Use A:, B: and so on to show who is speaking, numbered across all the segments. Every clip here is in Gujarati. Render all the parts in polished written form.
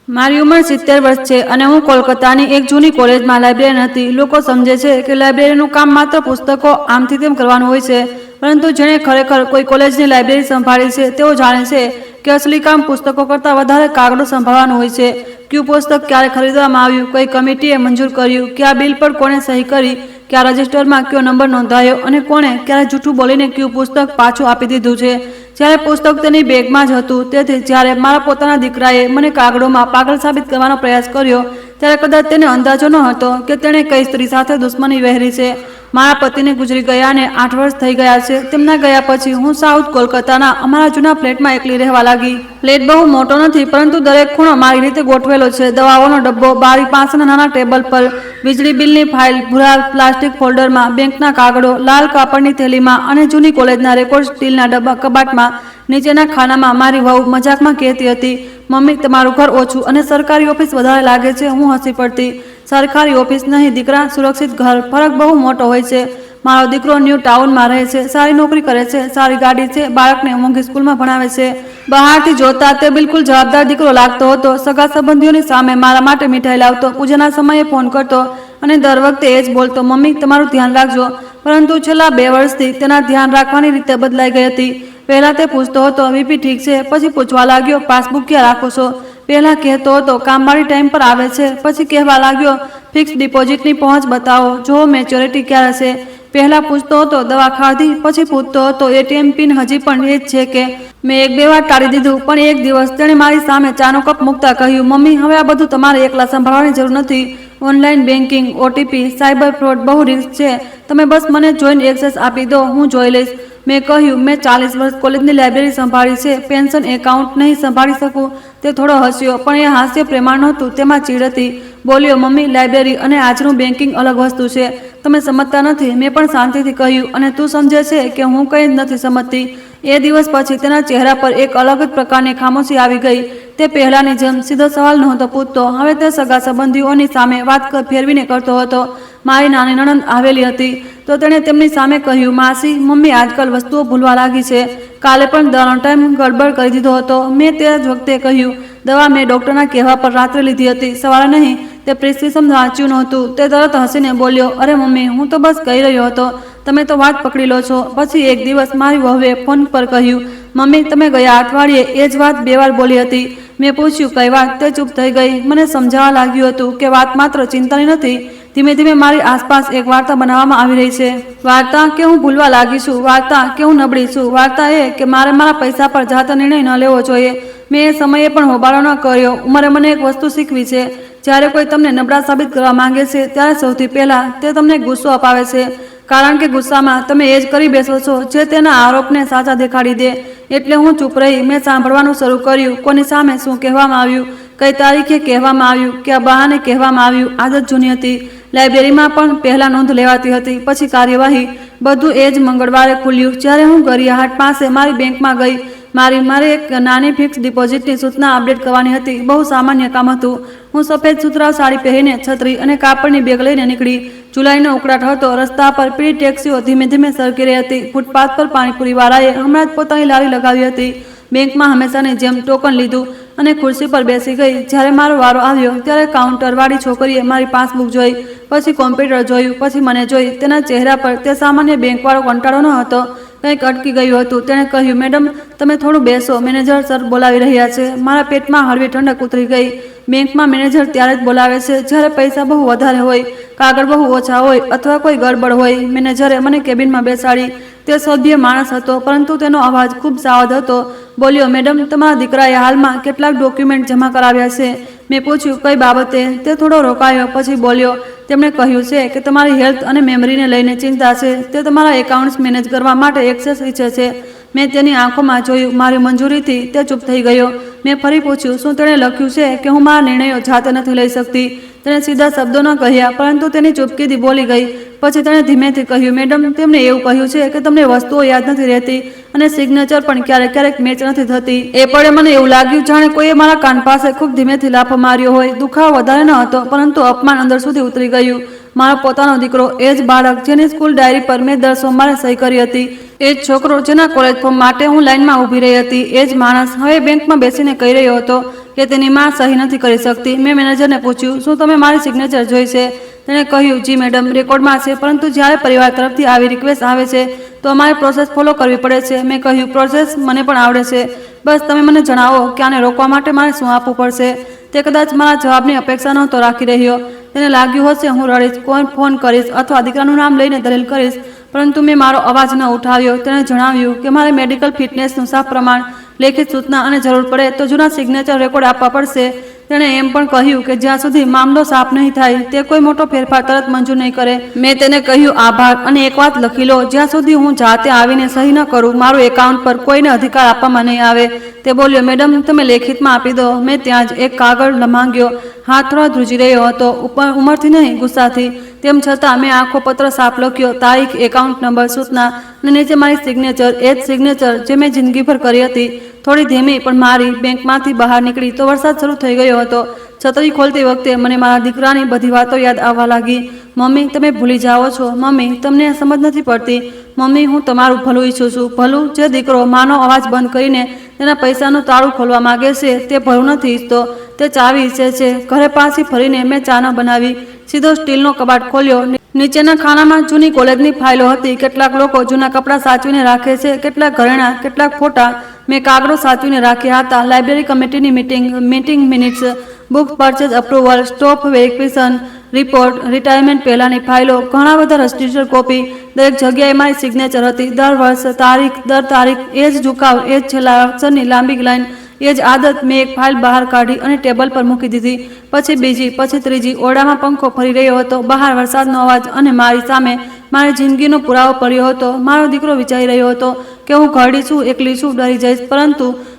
A: મારી ઉંમર 70 વર્ષ છે અને હું કોલકાતાની એક જૂની કોલેજમાં લાઇબ્રેરિયન હતી. લોકો સમજે છે કે લાઇબ્રેરીનું કામ માત્ર પુસ્તકો આમથી તેમ કરવાનું હોય છે, પરંતુ જેણે ખરેખર કોઈ કોલેજની લાઇબ્રેરી સંભાળી છે તેઓ જાણે છે કે અસલી કામ પુસ્તકો કરતાં વધારે કાગળો સંભાળવાનું હોય છે. કયું પુસ્તક ક્યારે ખરીદવામાં આવ્યું, કઈ કમિટીએ મંજૂર કર્યું, કયા બિલ પર કોણે સહી કરી, કયા રજિસ્ટરમાં કયો નંબર નોંધાયો અને કોણે ક્યારે જૂઠું બોલીને કયું પુસ્તક પાછું આપી દીધું છે. જ્યારે પુસ્તક તેની બેગમાં જ હતું. તેથી જ્યારે મારા પોતાના દીકરાએ મને કાગળોમાં પાગલ સાબિત કરવાનો પ્રયાસ કર્યો ત્યારે કદાચ તેને અંદાજો ન હતો કે તેણે કઈ સ્ત્રી સાથે દુશ્મની વહેરી છે. મારા પતિને ગુજરી ગયાને 8 વર્ષ થઈ ગયા છે. તેમના ગયા પછી હું સાઉથ કોલકાતાના અમારા જૂના ફ્લેટમાં એકલી રહેવા લાગી. ફ્લેટ બહુ મોટો નથી, પરંતુ દરેક ખૂણો મારી રીતે ગોઠવેલો છે. દવાઓનો ડબ્બો બારી પાસેના નાના ટેબલ પર, વીજળી બિલની ફાઇલ ભૂરા પ્લાસ્ટિક ફોલ્ડરમાં, બેંકના કાગળો લાલ કાપડની થેલીમાં અને જૂની કોલેજના રેકોર્ડ સ્ટીલના ડબ્બા કબાટમાં. નીચેના ખાનામાં મારી વહુ મજાકમાં કહેતી હતી, મમ્મી તમારું ઘર ઓછું અને સરકારી ઓફિસ વધારે લાગે છે. હું હસી પડતી. સરકારી ઓફિસ નહીં દીકરા, સુરક્ષિત ઘર. ફરક બહુ મોટો હોય છે. મારો દીકરો ન્યૂ ટાઉનમાં રહે છે, સારી નોકરી કરે છે, સારી ગાડી છે, બાળકને મોંઘી સ્કૂલમાં ભણાવે છે. બહારથી જોતા તે બિલકુલ જવાબદાર દીકરો લાગતો હતો. સગા સંબંધીઓની સામે મારા માટે મીઠાઈ લાવતો, પૂજાના સમયે ફોન કરતો અને દર વખતે એ જ બોલતો, મમ્મી તમારું ધ્યાન રાખજો. પરંતુ છેલ્લા 2 વર્ષથી તેના ધ્યાન રાખવાની રીતે બદલાઈ ગઈ હતી. પહેલાં તે પૂછતો હતો વીપી ઠીક છે, પછી પૂછવા લાગ્યો પાસબુક ક્યાં રાખો છો. પહેલાં કહેતો હતો કામવાળી ટાઈમ પર આવે છે, પછી કહેવા લાગ્યો ફિક્સ ડિપોઝિટની પહોંચ બતાવો, જો મેચ્યોરિટી ક્યારે છે. પહેલાં પૂછતો હતો દવા ખાધી, પછી પૂછતો હતો એટીએમ પિન હજી પણ એ જ છે કે. મેં 1-2 વાર ટાળી દીધું, પણ એક દિવસ તેણે મારી સામે ચાનો કપ મૂકતા કહ્યું, મમ્મી હવે આ બધું તમારે એકલા સંભાળવાની જરૂર નથી. Online banking, OTP, cyber fraud બહુ રિસ્ક છે. તમે બસ મને જોઈન્ટ એક્સેસ આપી દો, હું જોઈ લઈશ. મેં કહ્યું મેં 40 વર્ષ કોલેજની લાઇબ્રેરી સંભાળી છે, પેન્શન એકાઉન્ટ નહીં સંભાળી શકું. તે થોડો હસ્યો, પણ એ હાસ્ય પ્રેમાળ નહોતું, તેમાં ચીડ હતી. બોલ્યો મમ્મી લાઇબ્રેરી અને આજનું બેન્કિંગ અલગ વસ્તુ છે, તમે સમજતા નથી. મેં પણ શાંતિથી કહ્યું, અને તું સમજે છે કે હું કંઈ જ નથી સમજતી. એ દિવસ પછી તેના ચહેરા પર એક અલગ જ પ્રકારની ખામોશી આવી ગઈ. તે પહેલાંની જેમ સીધો સવાલ નહોતો પૂછતો. હવે તે સગા સંબંધીઓની સામે વાત ફેરવીને કરતો હતો. મારી નાની નણંદ આવેલી હતી તો તેણે તેમની સામે કહ્યું, માસી મમ્મી આજકાલ વસ્તુઓ ભૂલવા લાગી છે. કાલે પણ દવાનો ટાઈમ ગડબડ કરી દીધો હતો. મેં તે જ વખતે કહ્યું, દવા મેં ડૉક્ટરના કહેવા પર રાત્રે લીધી હતી, સવારે નહીં. તે પ્રિસ્ક્રિપ્શન વાંચ્યું નહોતું. તે તરત હસીને બોલ્યો, અરે મમ્મી હું તો બસ કહી રહ્યો હતો, તમે તો વાત પકડી લો છો. પછી એક દિવસ મારી વહુએ ફોન પર કહ્યું, મમ્મી તમે ગયા અઠવાડિયે એ જ વાત 2 વાર બોલી હતી. મેં પૂછ્યું કઈ વાત. તે ચૂપ થઈ ગઈ. મને સમજાવવા લાગ્યું હતું કે વાત માત્ર ચિંતાની નથી. ધીમે ધીમે મારી આસપાસ એક વાર્તા બનાવવામાં આવી રહી છે. વાર્તા કે હું ભૂલવા લાગી છું, વાર્તા કે હું નબળી છું, વાર્તા એ કે મારે મારા પૈસા પર જાતે નિર્ણય ન લેવો જોઈએ. મેં એ સમયે પણ હોબાળો ન કર્યો. ઉંમરે મને એક વસ્તુ શીખવી છે, જ્યારે કોઈ તમને નબળા સાબિત કરવા માંગે છે ત્યારે સૌથી પહેલાં તે તમને ગુસ્સો અપાવે છે, કારણ કે ગુસ્સામાં તમે એ જ કરી બેસો છો જે તેના આરોપને સાચા દેખાડી દે. એટલે હું ચૂપ રહી. મેં સાંભળવાનું શરૂ કર્યું. કોની સામે શું કહેવામાં આવ્યું, કઈ તારીખે કહેવામાં આવ્યું, કયા બહાને કહેવામાં આવ્યું. આદત જૂની હતી. લાઇબ્રેરીમાં પણ પહેલાં નોંધ લેવાતી હતી, પછી કાર્યવાહી. બધું એ જ મંગળવારે ખુલ્યું જ્યારે હું ગરિયાહાટ પાસે મારી બેંકમાં ગઈ. મારે એક નાની ફિક્સ ડિપોઝિટની સૂચના અપડેટ કરવાની હતી. બહુ સામાન્ય કામ હતું. હું સફેદ સુતરાઉ સાડી પહેરીને, છત્રી અને કાપડની બેગ લઈને નીકળી. જુલાઈનો ઉકળાટ હતો. રસ્તા પર પીળી ટેક્સીઓ ધીમે ધીમે સરકી રહી હતી. ફૂટપાથ પર પાણીપુરીવાળાએ હમણાં જ પોતાની લારી લગાવી હતી. બેંકમાં હંમેશાની જેમ ટોકન લીધું અને ખુરશી પર બેસી ગઈ. જ્યારે મારો વારો આવ્યો ત્યારે કાઉન્ટરવાળી છોકરીએ મારી પાસબુક જોઈ, પછી કોમ્પ્યુટર જોયું, પછી મને જોઈ. તેના ચહેરા પર તે સામાન્ય બેંકવાળો કંટાળો ન હતો, કંઈક અટકી ગયું હતું. તેણે કહ્યું, મેડમ તમે થોડું બેસો, મેનેજર સર બોલાવી રહ્યા છે. મારા પેટમાં હળવી ઠંડક ઉતરી ગઈ. બેંકમાં મેનેજર ત્યારે જ બોલાવે છે જ્યારે પૈસા બહુ વધારે હોય, કાગળ બહુ ઓછા હોય અથવા કોઈ ગડબડ હોય. મેનેજરે મને કેબિનમાં બેસાડી. તે સભ્ય માણસ હતો, પરંતુ તેનો અવાજ ખૂબ સાવધ હતો. બોલ્યો, મેડમ તમારા દીકરાએ હાલમાં કેટલાક ડોક્યુમેન્ટ જમા કરાવ્યા છે. મેં પૂછ્યું કઈ બાબતે. તે થોડો રોકાયો, પછી બોલ્યો, તેમણે કહ્યું છે કે તમારી હેલ્થ અને મેમરીને લઈને ચિંતા છે. તે તમારા એકાઉન્ટ્સ મેનેજ કરવા માટે એક્સેસ ઈચ્છે છે. મેં તેની આંખોમાં જોયું. મારી મંજૂરીથી તે ચૂપ થઈ ગયો. મેં ફરી પૂછ્યું, શું તેણે લખ્યું છે કે હું મારા નિર્ણયો જાતે નથી લઈ શકતી? તેણે સીધા શબ્દો ન કહ્યા, પરંતુ તેની ચૂપકીથી બોલી ગઈ. પછી તેણે ધીમેથી કહ્યું, મેડમ તેમને એવું કહ્યું છે કે તમને વસ્તુઓ યાદ નથી રહેતી અને સિગ્નેચર પણ ક્યારેક ક્યારેક મેચ નથી થતી. એ પડે મને એવું લાગ્યું જાણે કોઈએ મારા કાન પાસે ખૂબ ધીમેથી લાફો માર્યો હોય. દુખાવો વધારે ન હતો, પરંતુ અપમાન અંદર સુધી ઉતરી ગયું. મારો પોતાનો દીકરો, એ જ બાળક જેની સ્કૂલ ડાયરી પર મેં દર સોમવારે સહી કરી હતી, એ જ છોકરો જેના કોલેજ ફોર્મ માટે હું લાઇનમાં ઊભી રહી હતી, એ જ માણસ હવે બેંકમાં બેસીને કહી રહ્યો હતો કે તેની માં સહી નથી કરી શકતી. મેં મેનેજરને પૂછ્યું, શું તમે મારી સિગ્નેચર જોઈ છે? તેણે કહ્યું, જી મેડમ, રેકોર્ડમાં છે, પરંતુ જ્યારે પરિવાર તરફથી આવી રિક્વેસ્ટ આવે છે તો અમારે પ્રોસેસ ફોલો કરવી પડે છે. મેં કહ્યું, પ્રોસેસ મને પણ આવડે છે, બસ તમે મને જણાવો કે આને રોકવા માટે મારે શું આપવું પડશે. તે કદાચ મારા જવાબની અપેક્ષા નહોતો રાખી રહ્યો. તેને લાગ્યું હશે હું રડીશ, કોઈ ફોન કરીશ અથવા દીકરાનું નામ લઈને દલીલ કરીશ, પરંતુ મેં મારો અવાજ ન ઉઠાવ્યો. તેણે જણાવ્યું કે મારે મેડિકલ ફિટનેસનું સાફ પ્રમાણ, લેખિત સૂચના અને જરૂર પડે તો જૂના સિગ્નેચર રેકોર્ડ આપવા પડશે. તેણે એમ પણ કહ્યું કે જ્યાં સુધી મામલો સાફ નહીં થાય તે કોઈ મોટો ફેરફાર તરત મંજૂર નહીં કરે. મેં તેને કહ્યું, આભાર, અને એક વાત લખી લો, જ્યાં સુધી હું જાતે આવીને સહી ન કરું મારું એકાઉન્ટ પર કોઈને અધિકાર આપવામાં નહીં આવે. તે બોલ્યો, મેડમ તમે લેખિતમાં આપી દો. મેં ત્યાં જ એક કાગળ માંગ્યો. હાથ થોડો ધ્રુજી રહ્યો હતો, ઉંમરથી નહીં ગુસ્સાથી. તેમ છતાં મેં આખો પત્ર સાફ લખ્યો, તારીખ, એકાઉન્ટ નંબર, સૂચના અને નીચે મારી સિગ્નેચર, એ જ સિગ્નેચર જે મેં જિંદગીભર કરી હતી. થોડી ધીમી પણ મારી. બેંકમાંથી બહાર નીકળી તો વરસાદ શરૂ થઈ ગયો હતો. છતરી ખોલતી વખતે મને મારા દીકરાની બધી વાતો યાદ આવવા લાગી. મમ્મી, તમે ભૂલી જાઓ છો. મમ્મી, તમને સમજ નથી પડતી. મમ્મી, હું તમારું ભલું ઈચ્છું છું. ભલું. જે દીકરો માનો અવાજ બંધ કરીને તેના પૈસાનું તાળું ખોલવા માગે છે તે ભલું નથી ઈચ્છતો, તે ચાવી ઈચ્છે છે. ઘરે પાછી ફરીને મેં ચા ન બનાવી. સીધો સ્ટીલનો કબાટ ખોલ્યો. નીચેના ખાનામાં જૂની કોલેજની ફાઇલો હતી. કેટલાક લોકો જૂના કપડાં સાચવીને રાખે છે, કેટલાક ઘરેણાં, કેટલાક ફોટા. મેં કાગળો સાચવીને રાખ્યા હતા. લાઇબ્રેરી કમિટીની meeting minutes, book purchase approval, stop verification report, retirement પહેલાની ફાઇલો, ઘણા બધા રજિસ્ટર કોપી. દરેક જગ્યાએ મારી સિગ્નેચર હતી. દર વર્ષ, તારીખ, દર તારીખ, એ જ ઝુકાવ, એ જ છેલ્લા અક્ષરની લાંબી લાઈન, એ જ આદત. મેં એક ફાઇલ બહાર કાઢી અને ટેબલ પર મૂકી દીધી. પછી બીજી, પછી ત્રીજી. ઓરડામાં પંખો ફરી રહ્યો હતો, બહાર વરસાદનો અવાજ, અને મારી સામે મારી જિંદગીનો પુરાવો પડ્યો હતો. મારો દીકરો વિચારી રહ્યો હતો કે હું ઘરડી છું, એકલી છું, ડરી જઈશ.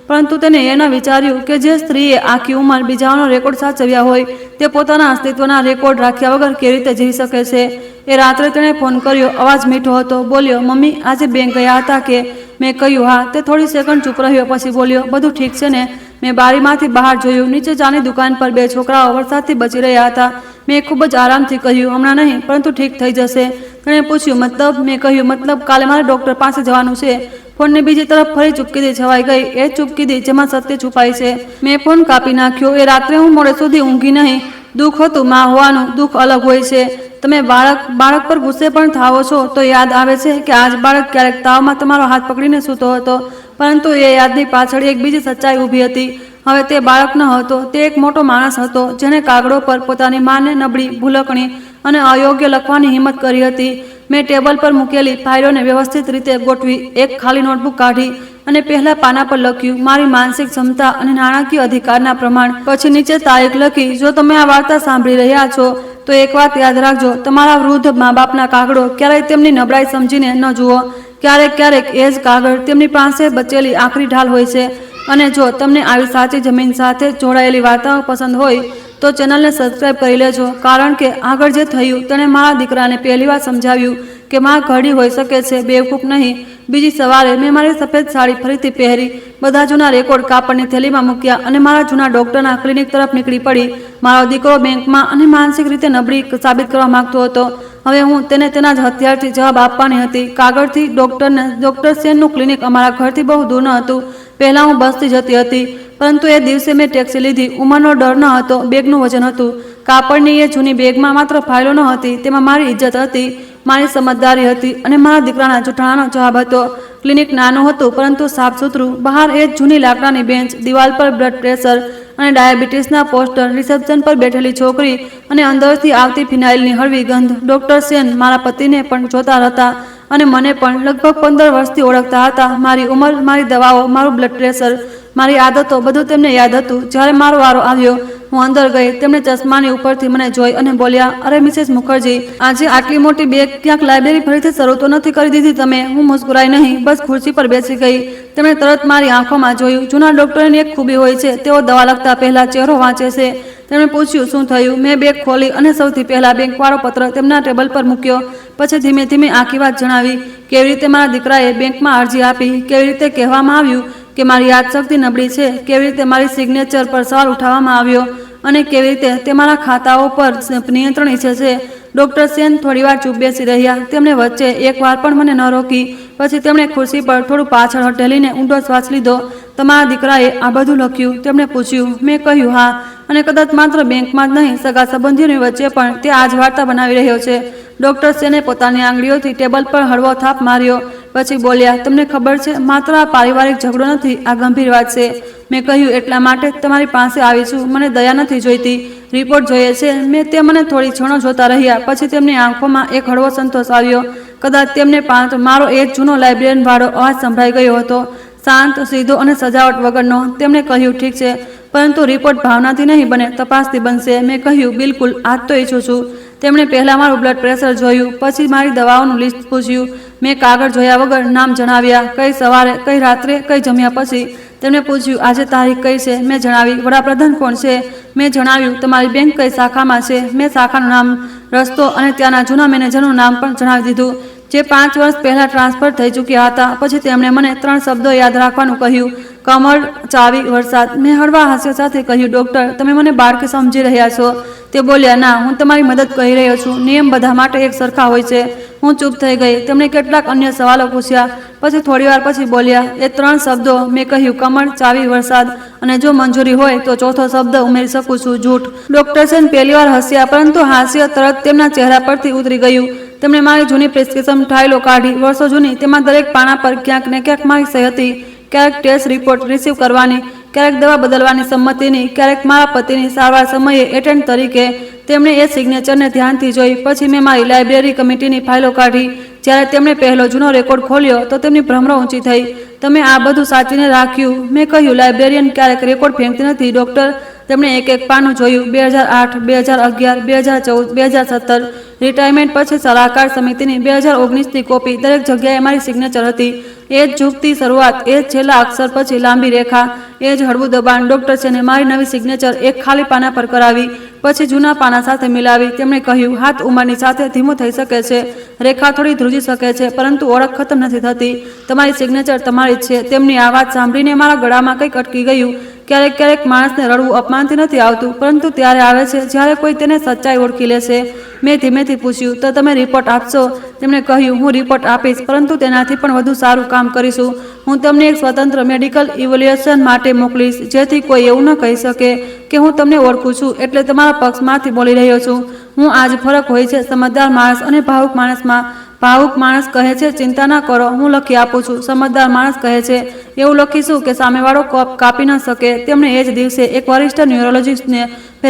A: પરંતુ તેને એ ન વિચાર્યું કે જે સ્ત્રીએ આખી ઉંમર બીજાઓનો રેકોર્ડ સાચવ્યા હોય તે પોતાના અસ્તિત્વના રેકોર્ડ રાખ્યા વગર કેવી રીતે જીવી શકે છે. એ રાત્રે તેણે ફોન કર્યો. અવાજ મીઠો હતો. બોલ્યો, મમ્મી, આજે બેંક ગયા હતા કે? મેં કહ્યું, હા. તે થોડી સેકન્ડ ચૂપ રહ્યો, પછી બોલ્યો, બધું ઠીક છે ને? મેં બારીમાંથી બહાર જોયું. નીચે ચાની દુકાન પર બે છોકરાઓ વરસાદથી બચી રહ્યા હતા. મેં ખૂબ જ આરામથી કહ્યું, હમણાં નહીં, પરંતુ ઠીક થઈ જશે. તેણે પૂછ્યું, મતલબ? મેં કહ્યું, મતલબ કાલે મારે ડૉક્ટર પાસે જવાનું છે. ફોનની બીજી તરફ ફરી ચૂપકીદી છવાઈ ગઈ. એ ચૂપકીદી જેમાં સત્ય છુપાય છે. મેં ફોન કાપી નાખ્યો. એ રાત્રે હું મોડે સુધી ઊંઘી નહીં. દુઃખ હતું. માં હોવાનું દુઃખ અલગ હોય છે. તમે બાળક પર ગુસ્સે પણ થાઓ છો તો યાદ આવે છે કે આજ બાળક ક્યારેક તાવમાં તમારો હાથ પકડીને સૂતો હતો, પરંતુ એ યાદની પાછળ એક બીજી સચ્ચાઈ ઊભી હતી. હવે તે બાળક ન હતો, તે એક મોટો માણસ હતો જેણે કાગળો પર પોતાની માને નબળી, ભૂલકણી અને અયોગ્ય લખવાની હિંમત કરી હતી. મેં ટેબલ પર મૂકેલી ફાઇલોને વ્યવસ્થિત રીતે ગોઠવી. એક ખાલી નોટબુક કાઢી અને પહેલા પાના પર લખ્યું, મારી માનસિક ક્ષમતા અને નાણાકીય અધિકારના પ્રમાણ. પછી નીચે તારીખ લખી. જો તમે આ વાર્તા સાંભળી રહ્યા છો તો એક વાત યાદ રાખજો, તમારા વૃદ્ધ મા બાપના કાગળો ક્યારેય તેમની નબળાઈ સમજીને ન જુઓ. ક્યારેક એ જ કાગળ તેમની પાસે બચેલી આખરી ઢાલ હોય છે. અને જો તમને આવી સાચી જમીન સાથે જોડાયેલી વાર્તાઓ પસંદ હોય તો ચેનલને સબસ્ક્રાઇબ કરી લેજો, કારણ કે આગળ જે થયું તેણે મારા દીકરાને પહેલીવાર સમજાવ્યું કે માં ઘરડી હોઈ શકે છે, બેવકૂફ નહીં. બીજી સવારે મેં મારી સફેદ સાડી ફરીથી પહેરી, બધા જૂના રેકોર્ડ કાપડની થેલીમાં મૂક્યા અને મારા જૂના ડૉક્ટરના ક્લિનિક તરફ નીકળી પડી. મારો દીકરો બેંકમાં અને માનસિક રીતે નબળી સાબિત કરવા માંગતો હતો. હવે હું તેને તેના જ હથિયારથી જવાબ આપવાની હતી. કાગળથી. ડૉક્ટર સેનનું ક્લિનિક અમારા ઘરથી બહુ દૂર ન હતું. પહેલાં હું બસથી જતી હતી, પરંતુ એ દિવસે મેં ટેક્સી લીધી. ઉંમરનો ડર ન હતો, બેગનું વજન હતું. કાપડની એ જૂની બેગમાં માત્ર ફાઇલો ન હતી, તેમાં મારી ઇજ્જત હતી, મારી સમજદારી હતી અને મારા દીકરાના જૂઠાણાનો જવાબ હતો. ક્લિનિક નાનું હતું પરંતુ સાફ સુથરું. બહાર એ જ જૂની લાકડાની બેન્ચ, દિવાલ પર બ્લડ પ્રેશર અને ડાયાબિટીસના પોસ્ટર, રિસેપ્શન પર બેઠેલી છોકરી અને અંદરથી આવતી ફિનાઇલની હળવી ગંધ. ડૉક્ટર સેન મારા પતિને પણ જોતા હતા અને મને પણ લગભગ 15 વર્ષથી ઓળખતા હતા. મારી ઉંમર, મારી દવાઓ, મારું બ્લડ પ્રેશર, મારી આદતો, બધું તેમને યાદ હતું. જ્યારે મારો વારો આવ્યો, હું અંદર ગઈ. તેમણે ચશ્માની ઉપરથી મને જોઈ અને બોલ્યા, અરે મિસેસ મુખર્જી, આજે આટલી મોટી બેગ ક્યાંક લાઇબ્રેરી ફરીથી શરૂ તો નથી કરી દીધી તમે? હું મુસ્કુરાઈ નહીં, બસ ખુરશી પર બેસી ગઈ. તેમણે તરત મારી આંખોમાં જોયું. જૂના ડૉક્ટરની એક ખૂબી હોય છે, તેઓ દવા લખતા પહેલા ચહેરો વાંચે છે. તેમણે પૂછ્યું, શું થયું? મેં બેગ ખોલી અને સૌથી પહેલા બેંકવાળો પત્ર તેમના ટેબલ પર મૂક્યો. પછી ધીમે ધીમે આખી વાત જણાવી. કેવી રીતે મારા દીકરાએ બેંકમાં અરજી આપી, કેવી રીતે કહેવામાં આવ્યું કે મારી યાદશક્તિ નબળી છે, કેવી રીતે મારી સિગ્નેચર પર સવાલ ઉઠાવવામાં આવ્યો અને કેવી રીતે તે મારા ખાતાઓ પર નિયંત્રણ ઈચ્છે છે. ડોક્ટર સેન થોડીવાર ચૂપ બેસી રહ્યા. તેમણે વચ્ચે એક વાર પણ મને ન રોકી. પછી તેમણે ખુરશી પર થોડું પાછળ હટેલીને ઊંડો શ્વાસ લીધો. તમારા દીકરાએ આ બધું લખ્યું? તેમણે પૂછ્યું. મેં કહ્યું હા, અને કદાચ માત્ર બેંકમાં જ નહીં, સગા સંબંધીઓની વચ્ચે પણ તે આ જ વાર્તા બનાવી રહ્યો છે. ડોક્ટર સેને પોતાની આંગળીઓથી ટેબલ પર હળવો થાપ માર્યો. પછી બોલ્યા, તમને ખબર છે, માત્ર આ પારિવારિક ઝઘડો નથી, આ ગંભીર વાત છે. મેં કહ્યું, એટલા માટે જ તમારી પાસે આવી છું. મને દયા નથી જોઈતી, રિપોર્ટ જોઈએ છે. તે મને થોડી ક્ષણો જોતા રહ્યા. પછી તેમની આંખોમાં એક હળવો સંતોષ આવ્યો. કદાચ તેમને મારો એ જ જૂનો લાઇબ્રેરિયન વાળો અવાજ સંભળાઈ ગયો હતો, શાંત, સીધો અને સજાવટ વગરનો. તેમણે કહ્યું, ઠીક છે, પરંતુ રિપોર્ટ ભાવનાથી નહીં બને, તપાસથી બનશે. મેં કહ્યું, બિલકુલ, આજ તો ઈચ્છું છું. તેમણે પહેલા મારું બ્લડ પ્રેશર જોયું, પછી મારી દવાઓનું લિસ્ટ પૂછ્યું. મેં કાગળ જોયા વગર નામ જણાવ્યા, કઈ સવારે, કઈ રાત્રે, કઈ જમ્યા પછી. તેમણે પૂછ્યું, આજે તારીખ કઈ છે? મેં જણાવી. વડાપ્રધાન કોણ છે? મેં જણાવ્યું. તમારી બેંક કઈ શાખામાં છે? મેં શાખાનું નામ, રસ્તો અને ત્યાંના જૂના મેનેજરનું નામ પણ જણાવી દીધું, જે 5 વર્ષ પહેલા ટ્રાન્સફર થઈ ચૂક્યા હતા. પછી તેમણે મને 3 શબ્દો યાદ રાખવાનું કહ્યું, કમળ, ચાવી, વરસાદ. મેં હળવા હાસ્ય સાથે કહ્યું, ડોક્ટર, તમે મને બાળકે સમજી રહ્યા છો? તે બોલ્યા, ના, હું તમારી મદદ કરી રહ્યો છું. નિયમ બધા માટે એક સરખા હોય છે. હું ચૂપ થઈ ગઈ. તેમણે કેટલાક અન્ય સવાલો પૂછ્યા. પછી થોડીવાર પછી બોલ્યા, એ 3 શબ્દો? મેં કહ્યું, કમળ, ચાવી, વરસાદ, અને જો મંજૂરી હોય તો ચોથો શબ્દ ઉમેરી શકું છું, જૂઠ. ડોક્ટર સેન પહેલીવાર હસ્યા, પરંતુ હાસ્ય તરત તેમના ચહેરા પરથી ઉતરી ગયું. તેમણે મારી જૂની પ્રિસ્ક્રિપ્શન ફાઇલો કાઢી, વર્ષો જૂની. તેમાં દરેક પાના પર ક્યાંક ને ક્યાંક મારી સહી હતી. ક્યારેક ટેસ્ટ રિપોર્ટ રિસીવ કરવાની, ક્યારેક દવા બદલવાની સંમતિની, ક્યારેક મારા પતિની સારવાર સમયે એટેન્ડ તરીકે. તેમણે એ સિગ્નેચરને ધ્યાનથી જોઈ. પછી મેં મારી લાઇબ્રેરી કમિટીની ફાઇલો કાઢી. જ્યારે તેમણે પહેલો જૂનો રેકોર્ડ ખોલ્યો તો તેમની ભ્રમરો ઊંચી થઈ. તમે આ બધું સાચવીને રાખ્યું? મેં કહ્યું, લાઇબ્રેરિયન ક્યારેક રેકોર્ડ ફેંકતી નથી, ડોક્ટર. તેમણે એક એક પાનું જોયું. 2008, 2011, 2014, 2017. રિટાયરમેન્ટ પછી સલાહકાર સમિતિની 2019ની કોપી. દરેક જગ્યાએ મારી સિગ્નેચર હતી. એ જ ઝૂકતી શરૂઆત, એ જ છેલ્લા અક્ષર પછી લાંબી રેખા, એ જ હળવું દબાણ. ડોક્ટર સેને મારી નવી સિગ્નેચર એક ખાલી પાના પર કરાવી, પછી જૂના પાના સાથે મિલાવી. તેમણે કહ્યું, હાથ ઉંમરની સાથે ધીમો થઈ શકે છે, રેખા થોડી ધ્રુજી શકે છે, પરંતુ ઓળખ ખતમ નથી થતી. તમારી સિગ્નેચર તમારી જ છે. તેમની આ વાત સાંભળીને મારા ગળામાં કંઈક અટકી ગયું. ક્યારેક ક્યારેક માણસને રડવું અપમાનથી નથી આવતું, પરંતુ ત્યારે આવે છે જ્યારે કોઈ તેને સચ્ચાઈ ઓળખી લે છે. મેં ધીમેથી પૂછ્યું, તો તમે રિપોર્ટ આપશો? તેમણે કહ્યું, હું રિપોર્ટ આપીશ, પરંતુ તેનાથી પણ વધુ સારું કામ કરીશું. હું તમને એક સ્વતંત્ર મેડિકલ ઇવેલ્યુએશન માટે મોકલીશ, જેથી કોઈ એવું ન કહી શકે કે હું તમને ઓળખું છું, એટલે તમારા પક્ષમાંથી બોલી રહ્યો છું. હું આજ ફરક હોય છે સમજદાર માણસ અને ભાવુક માણસમાં. ભાવુક માણસ કહે છે, ચિંતા ન કરો, હું લખી આપું છું. સમજદાર માણસ કહે છે, એવું લખીશું કે સામેવાળો કાપી ન શકે. તેમણે એ જ દિવસે એક વરિષ્ઠ ન્યુરોલોજિસ્ટને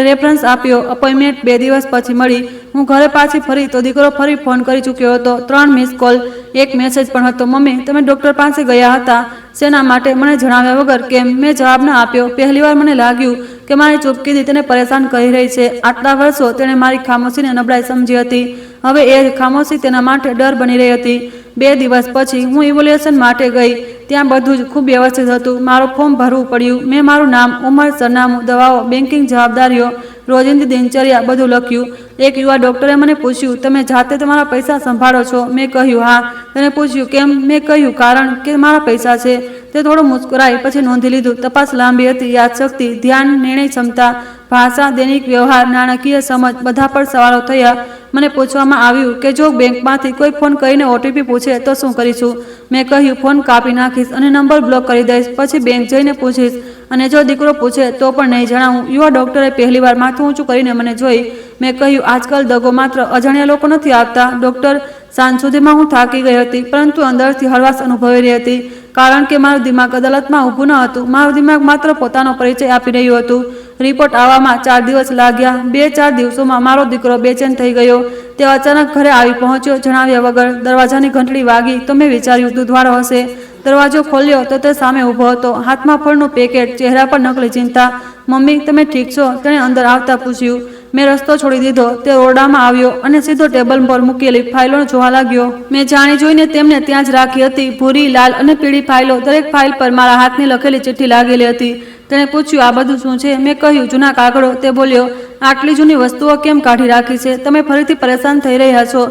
A: રેફરન્સ આપ્યો. અપોઇન્ટમેન્ટ 2 દિવસ પછી મળી. હું ઘરે પાછી ફરી તો દીકરો ફરી ફોન કરી ચૂક્યો હતો. 3 મિસ કોલ, એક મેસેજ પણ હતો. મમ્મી, તમે ડોક્ટર પાસે ગયા હતા, શેના માટે? મને જણાવ્યા વગર કેમ? મેં જવાબ ન આપ્યો. પહેલીવાર મને લાગ્યું કે મારી ચૂપકીદી તેને પરેશાન કરી રહી છે. આટલા વર્ષો તેણે મારી ખામોશીને નબળાઈ સમજી હતી. હવે એ જ ખામોશી તેના માટે ડર બની રહી હતી. 2 દિવસ પછી હું ઇવોલ્યુશન માટે ગઈ. ત્યાં બધું જ ખૂબ વ્યવસ્થિત હતું. મારું ફોર્મ ભરવું પડ્યું. મેં મારું નામ, ઉંમર, સરનામું, દવાઓ, બેન્કિંગ જવાબદારીઓ, રોજિંદી દિનચર્યા બધું લખ્યું. એક યુવા ડોક્ટરે મને પૂછ્યું, તમે જાતે તમારા પૈસા સંભાળો છો? મેં કહ્યું, હા. તેને પૂછ્યું, કેમ? મેં કહ્યું, કારણ કે મારા પૈસા છે. તે થોડો મુસ્કરાઈ, પછી નોંધી લીધું. તપાસ લાંબી હતી. યાદશક્તિ, ધ્યાન, નિર્ણય ક્ષમતા, ભાષા, દૈનિક વ્યવહાર, નાણાકીય સમજ, બધા પર સવાલો થયા. મને પૂછવામાં આવ્યું કે જો બેંકમાંથી કોઈ ફોન કરીને ઓટીપી પૂછે તો શું કરીશું? મેં કહ્યું, ફોન કાપી નાખીશ અને નંબર બ્લોક કરી દઈશ. પછી બેંક જઈને પૂછીશ, અને જો દીકરો પૂછે તો પણ નહીં જણાવું. યુવા ડોક્ટરે પહેલીવાર માથું ઊંચું કરીને મને જોઈ. મેં કહ્યું, આજકાલ દગો માત્ર અજાણ્યા લોકો નથી આપતા, ડોક્ટર. સાંજ સુધીમાં હું થાકી ગઈ હતી, પરંતુ અંદરથી હળવાશ અનુભવી રહી હતી, કારણ કે મારું દિમાગ અદાલતમાં ઊભું ન હતું. મારું દિમાગ માત્ર પોતાનો પરિચય આપી રહ્યું હતું. રિપોર્ટ આવવામાં 4 દિવસ લાગ્યા. 2-4 દિવસોમાં મારો દીકરો બેચેન થઈ ગયો. તે અચાનક ઘરે આવી પહોંચ્યો, જણાવ્યા વગર. દરવાજાની ઘંટડી વાગી તો મેં વિચાર્યું દૂધવાળો હશે. દરવાજો ખોલ્યો તો તે સામે ઊભો હતો, હાથમાં ફળનું પેકેટ, ચહેરા પર નકલી ચિંતા. મમ્મી, તમે ઠીક છો? તેણે અંદર આવતા પૂછ્યું. મેં રસ્તો છોડી દીધો. તે ઓરડામાં આવ્યો અને સીધો ટેબલ પર મૂકેલી ફાઇલો જોવા લાગ્યો. મેં જાણી જોઈને તેમને ત્યાં જ રાખી હતી. ભૂરી, લાલ અને પીળી ફાઇલો. દરેક ફાઇલ પર મારા હાથની લખેલી ચિઠ્ઠી લાગેલી હતી. તેણે પૂછ્યું, આ બધું શું છે? મેં કહ્યું, જૂના કાગળો. તે બોલ્યો, આટલી જૂની વસ્તુઓ કેમ કાઢી રાખી છે? તમે ફરીથી પરેશાન થઈ રહ્યા છો?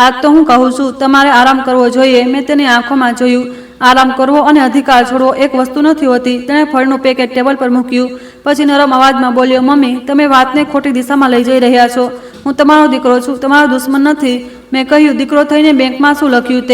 A: આજ તો હું કહું છું, તમારે આરામ કરવો જોઈએ. મેં તેની આંખોમાં જોયું. આરામ કરવો અને અધિકાર છોડવો એક વસ્તુ નથી હોતી. તેણે ફળનું પેકેટ ટેબલ પર મૂક્યું. પછી નરમ અવાજમાં બોલ્યો, મમ્મી, તમે વાતને ખોટી દિશામાં લઈ જઈ રહ્યા છો. હું તમારો દીકરો છું, તમારો દુશ્મન નથી. મેં કહ્યું, દીકરો થઈને બેંકમાં શું લખ્યું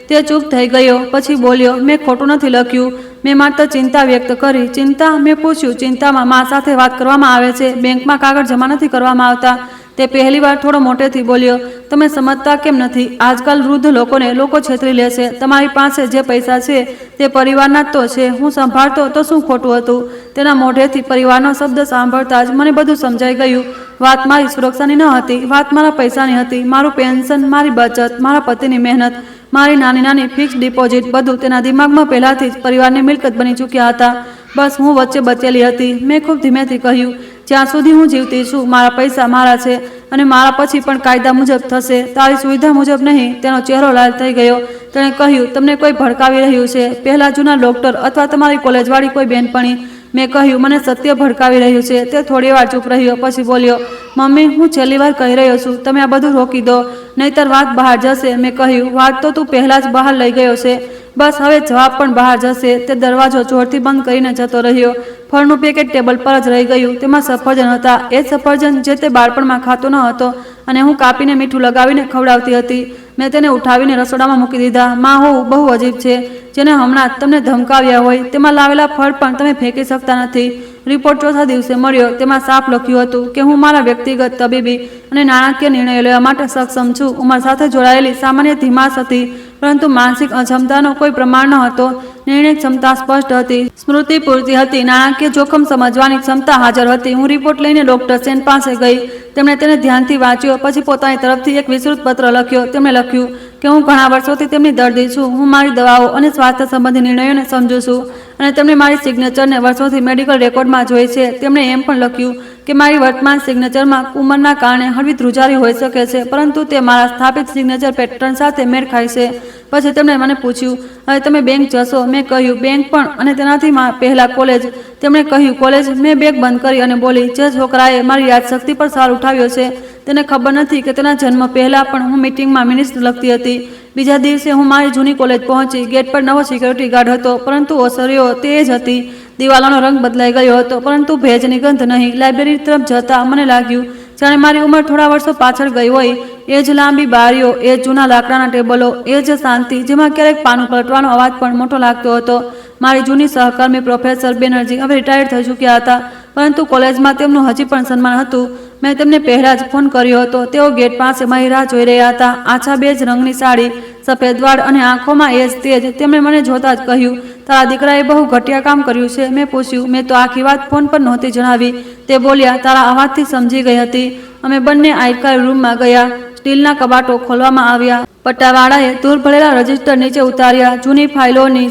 A: તે ચૂપ થઈ ગયો. પછી બોલ્યો, મેં ખોટું નથી લખ્યું. મેં માત્ર ચિંતા વ્યક્ત કરી. ચિંતા? મેં પૂછ્યું. ચિંતામાં મા સાથે વાત કરવામાં આવે છે, બેંકમાં કાગળ જમા નથી કરવામાં આવતા. તે પહેલી વાર થોડો મોટેથી બોલ્યો, તમે સમજતા કેમ નથી? આજકાલ વૃદ્ધ લોકોને લોકો છેતરી લે છે. તમારી પાસે જે પૈસા છે તે પરિવારના જ તો છે. હું સંભાળતો તો શું ખોટું હતું? તેના મોઢેથી પરિવારનો શબ્દ સાંભળતા જ મને બધું સમજાઈ ગયું. વાત મારી સુરક્ષાની ન હતી, વાત મારા પૈસાની હતી. મારું પેન્શન, મારી બચત, મારા પતિની મહેનત, મારી નાની નાની ફિક્સ ડિપોઝિટ, બધું તેના દિમાગમાં પહેલાથી જ પરિવારની મિલકત બની ચૂક્યા હતા. બસ હું વચ્ચે બચેલી હતી. મેં ખૂબ ધીમેથી કહ્યું, જ્યાં સુધી હું જીવતી છું મારા પૈસા મારા છે અને મારા પછી પણ કાયદા મુજબ થશે, તારી સુવિધા મુજબ નહીં. તેનો ચહેરો લાલ થઈ ગયો. તેણે કહ્યું, તમને કોઈ ભડકાવી રહ્યું છે? પહેલા જૂના ડૉક્ટર અથવા તમારી કોલેજવાળી કોઈ બહેનપણી? મેં કહ્યું, મને સત્ય ભડકાવી રહ્યું છે. તે થોડી વાર ચૂપ રહ્યો, પછી બોલ્યો, મમ્મી, હું છેલ્લી વાર કહી રહ્યો છું, તમે આ બધું રોકી દો, નહીંતર વાત બહાર જશે. મેં કહ્યું, વાત તો તું પહેલાં જ બહાર લઈ ગયો છે. બસ હવે જવાબ પણ બહાર જશે. તે દરવાજો જોરથી બંધ કરીને જતો રહ્યો. ફળનું પેકેટ ટેબલ પર જ રહી ગયું. તેમાં સફરજન હતા. એ સફરજન જે તે બાળપણમાં ખાતો ન હતો અને હું કાપીને મીઠું લગાવીને ખવડાવતી હતી. મેં તેને ઉઠાવીને રસોડામાં મૂકી દીધા. માં હોવું બહુ અજીબ છે. જેને હમણાં તમને ધમકાવ્યા હોય તેમાં લાવેલા ફળ પણ તમે ફેંકી શકતા નથી. રિપોર્ટ ચોથા દિવસે મળ્યો. તેમાં સાફ લખ્યું હતું કે હું મારા વ્યક્તિગત તબીબી અને નાણાકીય નિર્ણયો લેવા માટે સક્ષમ છું. ઉંમર સાથે જોડાયેલી સામાન્ય ધીમાસ હતી, પરંતુ માનસિક અક્ષમતાનો કોઈ પ્રમાણ ન હતો. નિર્ણય ક્ષમતા સ્પષ્ટ હતી, સ્મૃતિ પૂરતી હતી, નાણાકીય જોખમ સમજવાની ક્ષમતા હાજર હતી. હું રિપોર્ટ લઈને ડૉક્ટર સેન પાસે ગઈ. તેમણે તેને ધ્યાનથી વાંચ્યો, પછી પોતાની તરફથી એક વિસ્તૃત પત્ર લખ્યો. તેમણે લખ્યું કે હું ઘણા વર્ષોથી તેમની દર્દી છું. હું મારી દવાઓ અને સ્વાસ્થ્ય સંબંધી નિર્ણયોને સમજું છું અને તેમણે મારી સિગ્નેચરને વર્ષોથી મેડિકલ રેકોર્ડમાં જોઈ છે. તેમણે એમ પણ લખ્યું કે મારી વર્તમાન સિગ્નેચરમાં ઉંમરના કારણે હળવી ધ્રુજારી હોઈ શકે છે, પરંતુ તે મારા સ્થાપિત સિગ્નેચર પેટર્ન સાથે મેળ ખાય છે. પછી તેમણે મને પૂછ્યું, હવે તમે બેંક જશો? મેં કહ્યું, બેંક પણ, અને તેનાથી પહેલાં કોલેજ. તેમણે કહ્યું, કોલેજ? મેં બેગ બંધ કરી અને બોલી, જે છોકરાએ મારી યાદશક્તિ પર સવાલ ઉઠાવ્યો છે તેને ખબર નથી કે તેના જન્મ પહેલાં પણ હું મીટિંગમાં મિનિટ્સ લખતી હતી. બીજા દિવસે હું મારી જૂની કોલેજ પહોંચી. ગેટ પર નવો સિક્યોરિટી ગાર્ડ હતો, પરંતુ ઓસરીઓ તે જ હતી. દિવાલોનો રંગ બદલાઈ ગયો હતો, પરંતુ ભેજની ગંધ નહીં. લાઇબ્રેરી તરફ જતાં મને લાગ્યું જાણે મારી ઉંમર થોડા વર્ષો પાછળ ગઈ હોય. એ જ લાંબી બારીઓ, એ જ જૂના લાકડાના ટેબલો, એ જ શાંતિ, જેમાં ક્યારેક પાનું પલટવાનો અવાજ પણ મોટો લાગતો હતો. મારી જૂની સહકર્મી પ્રોફેસર બેનર્જી હવે રિટાયર્ડ થઈ ચૂક્યા હતા, પરંતુ કોલેજમાં તેમનું હજી પણ સન્માન હતું. મેં તેમને પહેલાં જ ફોન કર્યો હતો. તેઓ ગેટ પાસે મારી રાહ જોઈ રહ્યા હતા. આછા બેજ રંગની સાડી, સફેદ વાળ અને આંખોમાં એ જ તેજ. તેમણે મને જોતા જ કહ્યું, તારા દીકરાએ બહુ ઘટિયા કામ કર્યું છે. મેં પૂછ્યું. મેં તો આખી વાત ફોન પર નહોતી જણાવી. તે બોલ્યા, તારા અવાજથી સમજી ગઈ હતી. અમે બંને આર્કાઇવ રૂમમાં ગયા. સ્ટીલના કબાટો ખોલવામાં આવ્યા. પટ્ટાવાળાએ દૂર ભરેલા રજિસ્ટર નીચે ઉતાર્યા. જૂની ફાઇલોની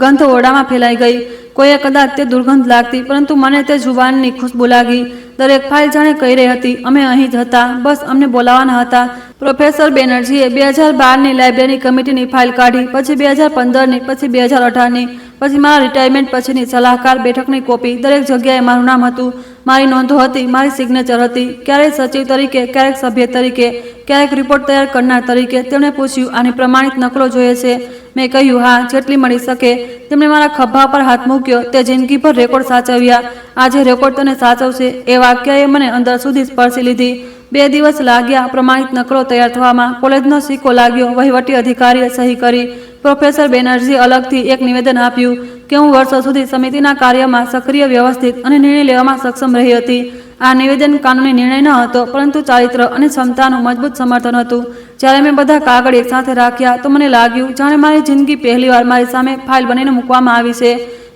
A: ગંધ ઓરડામાં ફેલાઈ ગઈ. કોઈએ કદાચ તે દુર્ગંધ લાગતી, પરંતુ મને તે જુબાનની ખુશ્બુ લાગી. દરેક ફાઇલ જાણે કહી રહી હતી, અમે અહીં જ હતા, બસ અમને બોલાવવાના હતા. પ્રોફેસર બેનર્જીએ 2012ની લાઇબ્રેરી કમિટીની ફાઇલ કાઢી, પછી 2015ની, પછી 2018ની, પછી મારા રિટાયરમેન્ટ પછીની સલાહકાર બેઠકની કોપી. દરેક જગ્યાએ મારું નામ હતું, મારી નોંધો હતી, મારી સિગ્નેચર હતી. ક્યારેક સચિવ તરીકે, ક્યારેક સભ્ય તરીકે, ક્યારેક રિપોર્ટ તૈયાર કરનાર તરીકે. તેમણે પૂછ્યું, આની પ્રમાણિત નકલો જોઈએ છે? મેં કહ્યું, હા, જેટલી મળી શકે. તેમણે મારા ખભા પર હાથ મૂક્યો. તે જિંદગીભર રેકોર્ડ સાચવ્યા. આજે રેકોર્ડ તને સાચવશે. એ વાક્યએ મને અંદર સુધી સ્પર્શી લીધી. 2 દિવસ લાગ્યા પ્રમાણિત નકલો તૈયાર થવામાં. કોલેજનો સિક્કો લાગ્યો. વહીવટી અધિકારીએ સહી કરી. પ્રોફેસર બેનર્જી અલગથી એક નિવેદન આપ્યું કે હું વર્ષો સુધી સમિતિના કાર્યમાં સક્રિય, વ્યવસ્થિત અને નિર્ણય લેવામાં સક્ષમ રહી હતી. આ નિવેદન કાનૂની નિર્ણય ન હતો, પરંતુ ચારિત્ર અને ક્ષમતાનું મજબૂત સમર્થન હતું. જ્યારે મેં બધા કાગળ એક સાથે રાખ્યા તો મને લાગ્યું જાણે મારી જિંદગી પહેલીવાર મારી સામે ફાઇલ બનીને મૂકવામાં આવી છે.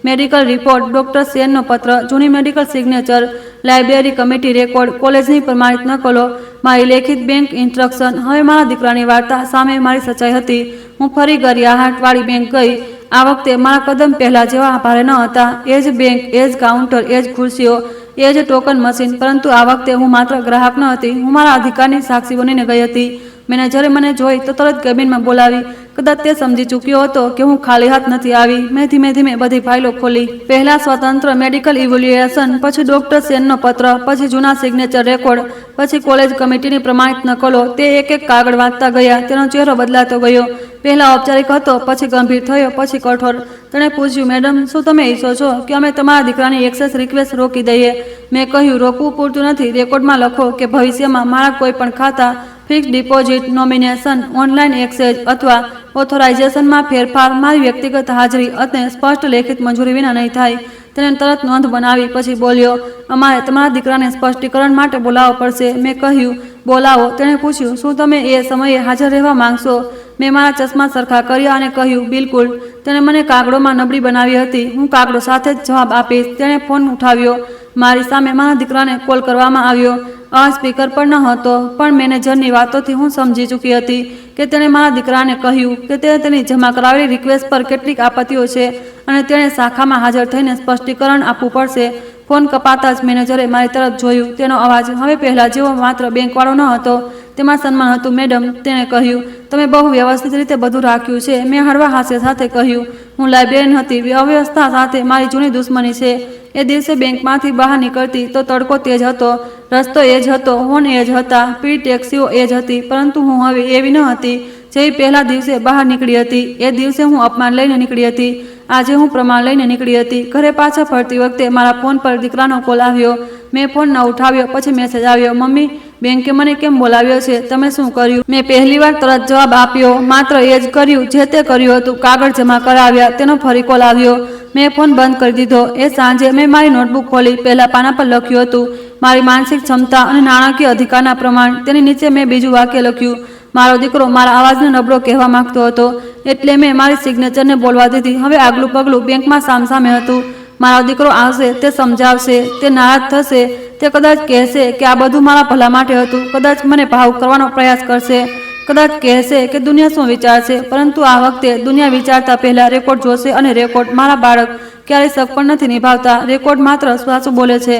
A: મેડિકલ રિપોર્ટ, ડૉક્ટર સેનનો પત્ર, જૂની medical signature, library committee record, કોલેજની પ્રમાણિત નકલો, મારી લેખિત બેંક ઇન્સ્ટ્રક્શન. હવે મારા દીકરાની વાર્તા સામે મારી સચ્ચાઈ હતી. હું ફરી ગરિયાહાટવાળી બેંક ગઈ. આ વખતે મારા કદમ પહેલાં જેવા ભારે ન હતા. એ જ બેંક, એ જ કાઉન્ટર, એ જ ખુરશીઓ, એ જ ટોકન મશીન. પરંતુ આ વખતે હું માત્ર ગ્રાહક ન હતી, હું મારા અધિકારની સાક્ષી બનીને ગઈ હતી. મેનેજરે મને જોઈ તો તરત કેબિનમાં બોલાવી. કદાચ તે સમજી ચૂક્યો હતો કે હું ખાલી હાથ નથી આવી. મેં ધીમે ધીમે બધી ફાઇલો ખોલી. પહેલા સ્વતંત્ર મેડિકલ ઇવેલ્યુએશન, પછી ડોક્ટર સેનનો પત્ર, પછી જૂના સિગ્નેચર રેકોર્ડ, પછી કોલેજ કમિટીની પ્રમાણિત નકલો. તે એક એક કાગળ વાંચતા ગયા. તેનો ચહેરો બદલાતો ગયો. પહેલા ઔપચારિક હતો, પછી ગંભીર થયો, પછી કઠોર. તેણે પૂછ્યું, મેડમ, શું તમે ઈચ્છો છો કે અમે તમારા દીકરાની એક્સેસ રિક્વેસ્ટ રોકી દઈએ? મેં કહ્યું, રોકવું પૂરતું નથી. રેકોર્ડમાં લખો કે ભવિષ્યમાં મારા કોઈ પણ ખાતા, fix deposit, nomination, online access અથવા ઓથોરાઇઝેશનમાં ફેરફાર મારી વ્યક્તિગત હાજરી અને સ્પષ્ટ લેખિત મંજૂરી વિના નહીં થાય. તેણે તરત નોંધ બનાવી. પછી બોલ્યો, અમારે તમારા દીકરાને સ્પષ્ટીકરણ માટે બોલાવવો પડશે. મેં કહ્યું, બોલાવો. તેણે પૂછ્યું, શું તમે એ સમયે હાજર રહેવા માંગશો? મેં મારા ચશ્મા સરખા કર્યા અને કહ્યું, બિલકુલ. તેણે મને કાગળોમાં નબળી બનાવી હતી. હું કાગળો સાથે જ જવાબ આપીશ. તેણે ફોન ઉઠાવ્યો. મારી સામે મારા દીકરાને કોલ કરવામાં આવ્યો. આ સ્પીકર પર ન હતો, પણ મેનેજરની વાતોથી હું સમજી ચૂકી હતી કે તેણે મારા દીકરાને કહ્યું કે તે તેની જમા કરાવેલી રિક્વેસ્ટ પર કેટલીક આપત્તિઓ છે અને તેણે શાખામાં હાજર થઈને સ્પષ્ટીકરણ આપવું પડશે. ફોન કપાતા જ મેનેજરે મારી તરફ જોયું. તેનો અવાજ હવે પહેલા જેવો માત્ર બેંકવાળો ન હતો, તેમાં સન્માન હતું. મેડમ, તેણે કહ્યું, તમે બહુ વ્યવસ્થિત રીતે બધું રાખ્યું છે. મેં હળવા હાસ્ય સાથે કહ્યું, હું લાઇબ્રેરિયન હતી. અવ્યવસ્થા સાથે મારી જૂની દુશ્મની છે. એ દિવસે બેંકમાંથી બહાર નીકળતી તો તડકો તેજ હતો, રસ્તો એ જ હતો, હોર્ન એ જ હતા, પીળી ટેક્સીઓ એ જ હતી, પરંતુ હું હવે એવી ન હતી જેવી પહેલા દિવસે બહાર નીકળી હતી. એ દિવસે હું અપમાન લઈને નીકળી હતી. આજે હું પ્રમાણ લઈને નીકળી હતી. ઘરે પાછા ફરતી વખતે મારા ફોન પર દીકરાનો કોલ આવ્યો. મેં ફોન ન ઉઠાવ્યો. પછી મેસેજ આવ્યો, મમ્મી, બેંકે મને કેમ બોલાવ્યો છે? તમે શું કર્યું? મેં પહેલીવાર તરત જવાબ આપ્યો, માત્ર એ જ કર્યું જે તે કર્યું હતું. કાગળ જમા કરાવ્યા. તેનો ફરી કોલ આવ્યો. મેં ફોન બંધ કરી દીધો. એ સાંજે મેં મારી નોટબુક ખોલી. પહેલા પાના પર લખ્યું હતું, મારી માનસિક ક્ષમતા અને નાણાકીય અધિકારના પ્રમાણ. તેની નીચે મેં બીજું વાક્ય લખ્યું, મારો દીકરો મારા અવાજને નબળો કહેવા માંગતો હતો, એટલે મેં મારી સિગ્નેચરને બોલવા દીધી. હવે આગલું પગલું બેંકમાં સામસામે હતું. મારો દીકરો આવશે, તે સમજાવશે, તે નારાજ થશે, તે કદાચ કહેશે કે આ બધું મારા ભલા માટે હતું, કદાચ મને ભાવુક કરવાનો પ્રયાસ કરશે, કદાચ કહેશે કે દુનિયા શું વિચારશે. પરંતુ આ વખતે દુનિયા વિચારતા પહેલા રેકોર્ડ જોશે, અને રેકોર્ડ મારા બાળક ક્યારેય શક પણ નથી નિભાવતા. રેકોર્ડ માત્ર સાચું બોલે છે.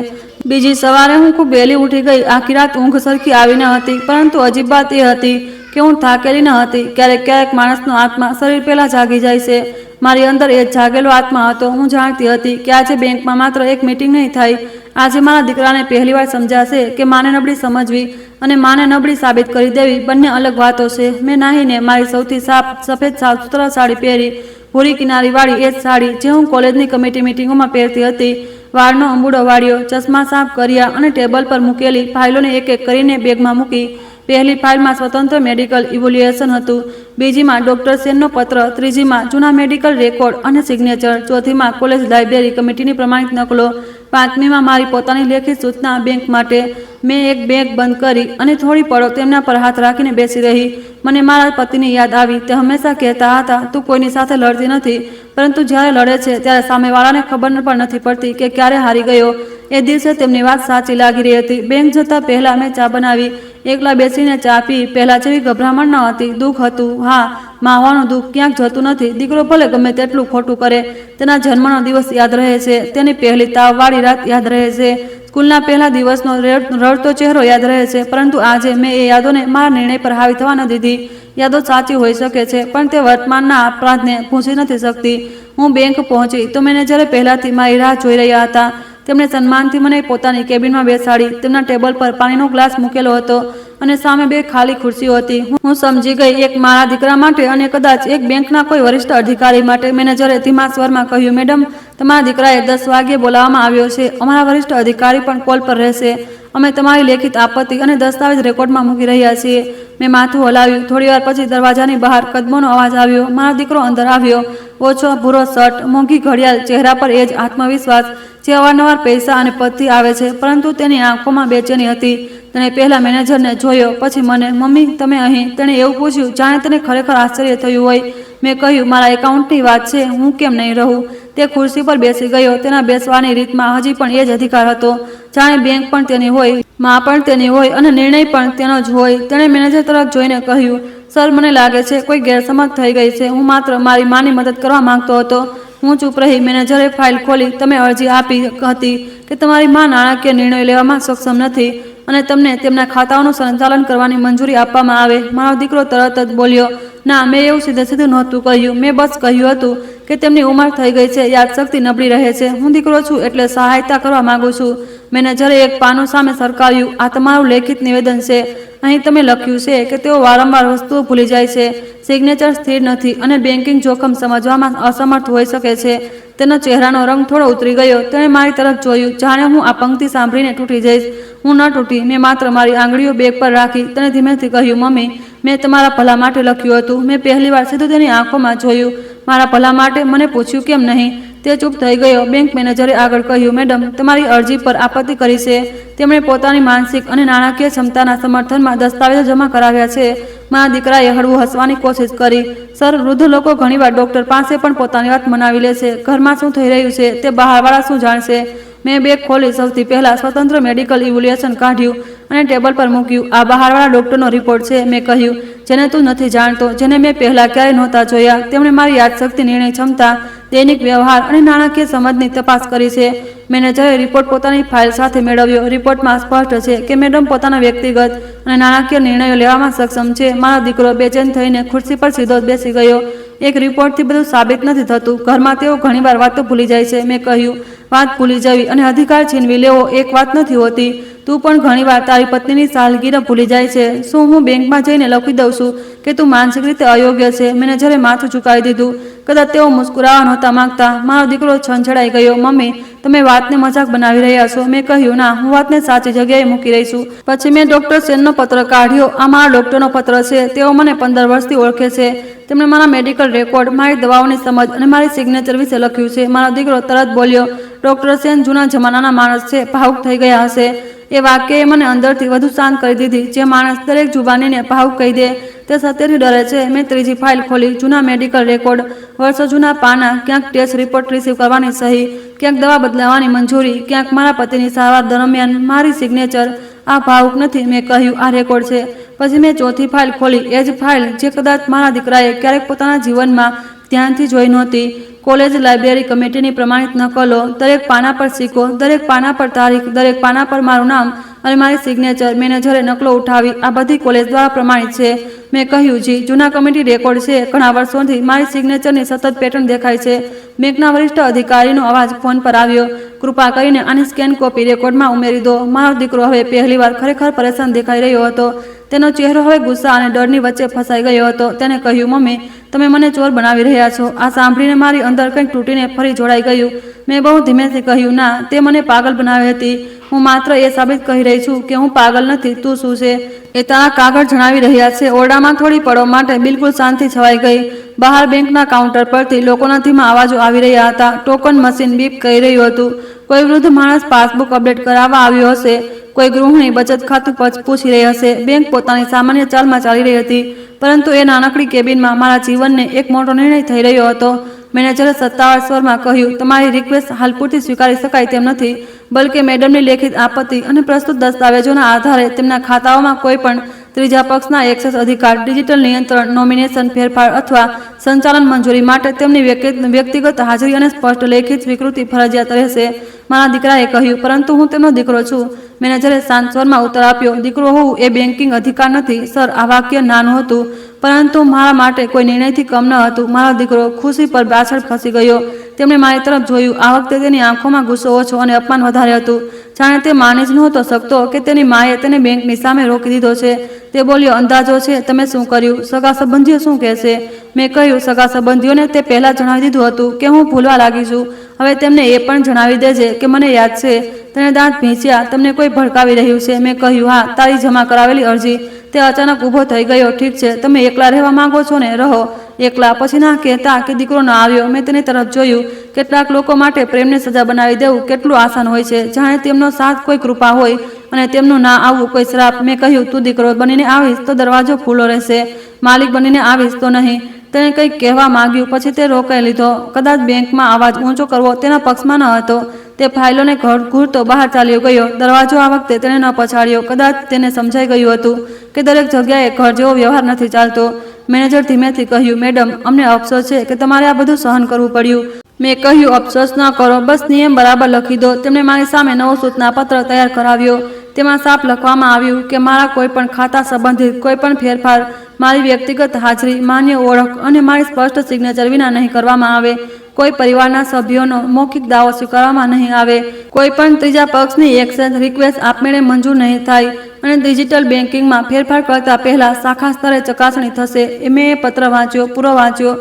A: બીજી સવારે હું ખૂબ વહેલી ઉઠી ગઈ. આખી રાત ઊંઘ સરખી આવી ન હતી, પરંતુ અજીબ વાત એ હતી કે હું થાકેલી ન હતી. ક્યારેક ક્યારેક માણસનો આત્મા શરીર પહેલાં જાગી જાય છે. મારી અંદર એ જાગેલો આત્મા હતો. હું જાણતી હતી કે આજે બેંકમાં માત્ર એક મીટિંગ નહીં થાય. આજે મારા દીકરાને પહેલીવાર સમજાશે કે માને નબળી સમજવી અને માને નબળી સાબિત કરી દેવી બંને અલગ વાતો છે. મેં નાહીને મારી સૌથી સાફ સફેદ સાફ સુથરા સાડી પહેરી, ભૂરી કિનારીવાળી એ જ સાડી જે હું કોલેજની કમિટી મિટિંગોમાં પહેરતી હતી. વાળનો અંબુડો વાળ્યો, ચશ્મા સાફ કર્યા અને ટેબલ પર મૂકેલી ફાઇલોને એક એક કરીને બેગમાં મૂકી. પહેલી ફાઇલમાં સ્વતંત્ર મેડિકલ ઇવેલ્યુએશન હતું, બીજીમાં ડોક્ટર સેનનો પત્ર, ત્રીજીમાં જૂના મેડિકલ રેકોર્ડ અને સિગ્નેચર, ચોથીમાં કોલેજ લાઇબ્રેરી કમિટીની પ્રમાણિત નકલો, પાંચમીમાં મારી પોતાની લેખિત સૂચના બેંક માટે. મેં એક બેગ બંધ કરી અને થોડી પળો તેમના પર હાથ રાખીને બેસી રહી. મને મારા પતિની યાદ આવી. તે હંમેશા કહેતા હતા, તું કોઈની સાથે લડતી નથી, પરંતુ જ્યારે લડે છે ત્યારે સામેવાળાને ખબર પણ નથી પડતી કે ક્યારે હારી ગયો. એ દિવસે તેમની વાત સાચી લાગી રહી હતી. બેંક જતાં પહેલાં મેં ચા બનાવી. એકલા બેસીને ચા પી. પહેલાં જેવી ગભરામણ ન હતી. દુઃખ હતું, હા, માં હોવાનું દુઃખ ક્યાંક જતું નથી. દીકરો ભલે ગમે તેટલું ખોટું કરે, તેના જન્મનો દિવસ યાદ રહે છે, તેની પહેલી તાવવાળી રાત યાદ રહે છે, સ્કૂલના પહેલા દિવસનો રડતો ચહેરો યાદ રહે છે. પરંતુ આજે મેં એ યાદોને મારા નિર્ણય પર હાવી થવા ન દીધી. યાદો સાચી હોઈ શકે છે, પણ તે વર્તમાનના અપરાધને ભૂંસી નથી શકતી. હું બેંક પહોંચી તો મેનેજરે પહેલાથી મારી રાહ જોઈ રહ્યા હતા. તેમણે સન્માનથી મને પોતાની કેબિનમાં બેસાડી. તેમના ટેબલ પર પાણીનો ગ્લાસ મૂકેલો હતો અને સામે બે ખાલી ખુરશીઓ હતી. હું સમજી ગઈ, એક મારા દીકરા માટે અને કદાચ એક બેંકના કોઈ વરિષ્ઠ અધિકારી માટે. મેનેજરે ધીમા સ્વરમાં કહ્યું, મેડમ, તમારા દીકરાએ 10 વાગ્યે બોલાવવામાં આવ્યો છે. અમારા વરિષ્ઠ અધિકારી પણ કોલ પર રહેશે. અમે તમારી લેખિત આપત્તિ અને દસ્તાવેજ રેકોર્ડમાં મૂકી રહ્યા છીએ. મેં માથું હલાવ્યું. થોડીવાર પછી દરવાજાની બહાર કદમોનો અવાજ આવ્યો. મારો દીકરો અંદર આવ્યો. ઓછો ભૂરો શર્ટ, મોંઘી ઘડિયાળ, ચહેરા પર એ જ આત્મવિશ્વાસ જે અવારનવાર પૈસા અને પદથી આવે છે, પરંતુ તેની આંખોમાં બેચેની હતી. તેણે પહેલા મેનેજરને જોયો, પછી મને. મમ્મી, તમે અહીં? તેણે એવું પૂછ્યું જાણે તેને ખરેખર આશ્ચર્ય થયું હોય. મેં કહ્યું, મારા એકાઉન્ટની વાત છે, હું કેમ નહીં રહું? તે ખુરશી પર બેસી ગયો. તેના બેસવાની રીતમાં હજી પણ એ જ અધિકાર હતો, જાણે બેંક પણ તેની હોય, માં પણ તેની હોય અને નિર્ણય પણ તેનો જ હોય. તેણે મેનેજર તરફ જોઈને કહ્યું, સર, મને લાગે છે કોઈ ગેરસમજ થઈ ગઈ છે. હું માત્ર મારી માની મદદ કરવા માંગતો હતો. હું ચૂપ રહી. મેનેજરે ફાઇલ ખોલી. તમે અરજી આપી હતી કે તમારી માં નાણાકીય નિર્ણયો લેવામાં સક્ષમ નથી અને તમને તેમના ખાતાઓનું સંચાલન કરવાની મંજૂરી આપવામાં આવે. મારો દીકરો તરત જ બોલ્યો, ના, મેં એવું સીધે સીધું નહોતું કહ્યું. મેં બસ કહ્યું હતું કે તેમની ઉંમર થઈ ગઈ છે, યાદશક્તિ નબળી રહે છે. હું દીકરો છું એટલે સહાયતા કરવા માંગુ છું. મેનેજરે એક પાનું સામે સરકાવ્યું. આ તમારું લેખિત નિવેદન છે. અહીં તમે લખ્યું છે કે તેઓ વારંવાર વસ્તુઓ ભૂલી જાય છે, સિગ્નેચર સ્થિર નથી અને બેન્કિંગ જોખમ સમજવામાં અસમર્થ હોઈ શકે છે. તેનો ચહેરાનો રંગ થોડો ઉતરી ગયો. તેણે મારી તરફ જોયું, જાણે હું આ પંક્તિ સાંભળીને તૂટી જઈશ. હું ન તૂટી. મેં માત્ર મારી આંગળીઓ બેગ પર રાખી. તેણે ધીમેથી કહ્યું, મમ્મી, મેં તમારા ભલા માટે લખ્યું હતું. મેં પહેલીવાર સીધું તેની આંખોમાં જોયું. મારા ભલા માટે? મને પૂછ્યું કેમ નહીં? તે ચૂપ થઈ ગયો. બેંક મેનેજરે આગળ કહ્યું, મેડમ, તમારી અરજી પર આપત્તિ કરી છે. તેમણે પોતાની માનસિક અને નાણાકીય ક્ષમતાના સમર્થનમાં દસ્તાવેજો જમા કરાવ્યા છે. મારા દીકરાએ હળવું હસવાની કોશિશ કરી. સર, વૃદ્ધ લોકો ઘણીવાર ડોક્ટર પાસે પણ પોતાની વાત મનાવી લે છે. ઘરમાં શું થઈ રહ્યું છે તે બહારવાળા શું જાણશે? મેં બેગ ખોલી. સૌથી પહેલા સ્વતંત્ર મેડિકલ ઇવેલ્યુએશન કાઢ્યું અને ટેબલ પર મૂક્યું. આ બહારવાળા ડોક્ટરનો રિપોર્ટ છે, મેં કહ્યું, જેને તું નથી જાણતો, જેને મેં પહેલા ક્યારેય નહોતા જોયા. તેમણે મારી યાદશક્તિ, નિર્ણય ક્ષમતા, દૈનિક વ્યવહાર અને નાણાકીય સમજની તપાસ કરી છે. મેનેજરે રિપોર્ટ પોતાની ફાઇલ સાથે મેળવ્યો. રિપોર્ટમાં સ્પષ્ટ છે કે મેડમ પોતાના વ્યક્તિગત અને નાણાકીય નિર્ણયો લેવામાં સક્ષમ છે. મારો દીકરો બેચેન થઈને ખુરશી પર સીધો જ બેસી ગયો. એક રિપોર્ટથી બધું સાબિત નથી થતું. ઘરમાં તેઓ ઘણીવાર વાતો ભૂલી જાય છે. મેં કહ્યું, વાત ભૂલી જવી અને અધિકાર છીનવી લેવો એક વાત નથી હોતી. તું પણ ઘણીવાર તારી પત્નીની સાલગીરહ ભૂલી જાય છે. શું હું બેંકમાં જઈને લખી દઉં છું કે તું માનસિક રીતે અયોગ્ય છે? મેનેજરે માથું ઝુકાવી દીધું. કદાચ તેઓ મુસ્કુરાવા નહોતા માંગતા. મારો દીકરો છંછેડાઈ ગયો. મમ્મી, તમે વાતને મજાક બનાવી રહ્યા છો. મેં કહ્યું, ના, હું વાતને સાચી જગ્યાએ મૂકી રહી છું. પછી મેં ડોક્ટર સેનનો પત્ર કાઢ્યો. આ મારા ડોક્ટરનો પત્ર છે. તેઓ મને 15 વર્ષથી ઓળખે છે. તેમણે મારા મેડિકલ રેકોર્ડ, મારી દવાઓની સમજ અને મારી સિગ્નેચર વિશે લખ્યું છે. મારો દીકરો તરત બોલ્યો, ડોક્ટર સેન જૂના જમાનાના માણસ છે, ભાવુક થઈ ગયા હશે. એ વાક્યએ મને અંદરથી વધુ શાંત કરી દીધી. જે માણસ દરેક જુબાનીને ભાવુક કહી દે તે સત્યથી ડરે છે. મેં ત્રીજી ફાઇલ ખોલી. જૂના મેડિકલ રેકોર્ડ, વર્ષો જૂના પાના, ક્યાંક ટેસ્ટ રિપોર્ટ રિસીવ કરવાની સહી, ક્યાંક દવા બદલાવાની મંજૂરી, ક્યાંક મારા પતિની સારવાર દરમિયાન મારી સિગ્નેચર. આ ભાવુક નથી, મેં કહ્યું, આ રેકોર્ડ છે. પછી મેં ચોથી ફાઇલ ખોલી. એ જ ફાઇલ જે કદાચ મારા દીકરાએ ક્યારેક પોતાના જીવનમાં ધ્યાનથી જોઈ નહોતી. કોલેજ લાઇબ્રેરી કમિટીની પ્રમાણિત નકલો, દરેક પાના પર સિક્કો, દરેક પાના પર તારીખ, દરેક પાના પર મારું નામ અને મારી સિગ્નેચર. મેનેજરે નકલો ઉઠાવી. આ બધી કોલેજ દ્વારા પ્રમાણિત છે. મેં કહ્યું, જી, જૂના કમિટી રેકોર્ડ છે. ઘણા વર્ષોથી મારી સિગ્નેચરની સતત પેટર્ન દેખાય છે. બેંકના વરિષ્ઠ અધિકારીનો અવાજ ફોન પર આવ્યો. કૃપા કરીને આની સ્કેન કોપી રેકોર્ડમાં ઉમેરી દો. મારો દીકરો હવે પહેલીવાર ખરેખર પરેશાન દેખાઈ રહ્યો હતો. તેનો ચહેરો હવે ગુસ્સા અને ડરની વચ્ચે ફસાઈ ગયો હતો. તેણે કહ્યું, મમ્મી, તમે મને ચોર બનાવી રહ્યા છો. આ સાંભળીને મારી અંદર કંઈક તૂટીને ફરી જોડાઈ ગયું. મેં બહુ ધીમેથી કહ્યું, ના, તે મને પાગલ બનાવી હતી. હું માત્ર એ સાબિત કરી રહી છું કે હું પાગલ નથી. તું શું છે એ તારા કાગળ જણાવી રહ્યા છે. ઓરડામાં થોડી પળો માટે બિલકુલ શાંતિ છવાઈ ગઈ. બહાર બેંકના કાઉન્ટર પરથી લોકોના ધીમા અવાજો આવી રહ્યા હતા. ટોકન મશીન બીપ કહી રહ્યું હતું. કોઈ વૃદ્ધ માણસ પાસબુક અપડેટ કરાવવા આવ્યો હશે. કોઈ ગૃહિણી બચત ખાતું પૂછી રહી હશે. બેંક પોતાની સામાન્ય ચાલમાં ચાલી રહી હતી. પરંતુ એ નાનકડી કેબિનમાં મારા જીવનને એક મોટો નિર્ણય થઈ રહ્યો હતો. મેનેજરે સત્તાવાર સ્વરમાં કહ્યું, તમારી રિક્વેસ્ટ હાલ પૂરતી સ્વીકારી શકાય તેમ નથી. બલકે મેડમની લેખિત આપત્તિ અને પ્રસ્તુત દસ્તાવેજોના આધારે તેમના ખાતાઓમાં કોઈ પણ ત્રીજા પક્ષના એક્સેસ અધિકાર, ડિજિટલ નિયંત્રણ, નોમિનેશન ફેરફાર અથવા સંચાલન મંજૂરી માટે તેમની વ્યક્તિગત હાજરી અને સ્પષ્ટ લેખિત સ્વીકૃતિ ફરજિયાત રહેશે. મારા દીકરાએ કહ્યું, પરંતુ હું તેમનો દીકરો છું. મેનેજરે શાંત સ્વરમાં ઉત્તર આપ્યો, દીકરો હોવું એ બેન્કિંગ અધિકાર નથી. સર, આ વાક્ય નાનું હતું, પરંતુ મારા માટે કોઈ નિર્ણયથી કમ ન હતું. મારો દીકરો ખુશી પર પાછળ ખસી ગયો. તેમણે મારી તરફ જોયું. આ વખતે તેની આંખોમાં ગુસ્સો ઓછો અને અપમાન વધારે હતું. જાણે તે માની જ નહોતો શકતો કે તેની માએ તેને બેંકની સામે રોકી દીધો છે. તે બોલ્યો, અંદાજો છે, તમે શું કર્યું? સગા સંબંધીઓ શું કહેશે? મેં કહ્યું, સગા સંબંધીઓને તે પહેલાં જણાવી દીધું હતું કે હું ભૂલવા લાગી છું. હવે તેમને એ પણ જણાવી દેજે કે મને યાદ છે. તેણે દાંત ભીંચ્યા. તમને કોઈ ભડકાવી રહ્યું છે? મેં કહ્યું, હા, તારી જમા કરાવેલી અરજી. તે અચાનક ઊભો થઈ ગયો. ઠીક છે, તમે એકલા રહેવા માંગો છો ને, રહો એકલા. પછી ના કહેતા કે દીકરો ન આવ્યો. મેં તેની તરફ જોયું. કેટલાક લોકો માટે પ્રેમને સજા બનાવી દેવું કેટલું આસાન હોય છે, જાણે તેમનો સાથ કોઈ કૃપા હોય અને તેમનું ના આવવું કોઈ શ્રાપ. મેં કહ્યું, તું દીકરો બનીને આવીશ તો દરવાજો ખુલ્લો રહેશે, માલિક બનીને આવીશ તો નહીં. તેણે કંઈક કહેવા માંગ્યું. પછી તે રોકાઈ લીધો. કદાચ બેંકમાં અવાજ ઊંચો કરવો તેના પક્ષમાં ન હતો. તે ફાઇલોને ઘૂરતો બહાર ચાલ્યો ગયો. દરવાજો આ વખતે તેણે ન પછાડ્યો. કદાચ તેને સમજાઈ ગયું હતું કે દરેક જગ્યાએ ઘર જેવો વ્યવહાર નથી ચાલતો. મેનેજર ધીમેથી કહ્યું, મેડમ, અમને અફસોસ છે કે તમારે આ બધું સહન કરવું પડ્યું. મેં કહ્યું, અફસોસ ન કરો, બસ નિયમ બરાબર લખી દો. તેમણે મારી સામે નવો સૂચના પત્ર તૈયાર કરાવ્યો. તેમાં સાફ લખવામાં આવ્યું કે મારા કોઈ પણ ખાતા સંબંધિત કોઈ પણ ફેરફાર મારી વ્યક્તિગત હાજરી, માન્ય ઓળખ અને મારી સ્પષ્ટ સિગ્નેચર વિના નહીં કરવામાં આવે. કોઈ પરિવારના સભ્યોનો મૌખિક દાવો સ્વીકારવામાં નહીં આવે. કોઈ પણ ત્રીજા પક્ષની એક્સચેન્જ રિક્વેસ્ટ આપમેળે મંજૂર નહીં થાય અને ડિજિટલ બેન્કિંગમાં ફેરફાર કરતા પહેલા શાખા સ્તરે ચકાસણી થશે. મેં એ પત્ર વાંચ્યો, પૂરો વાંચ્યો,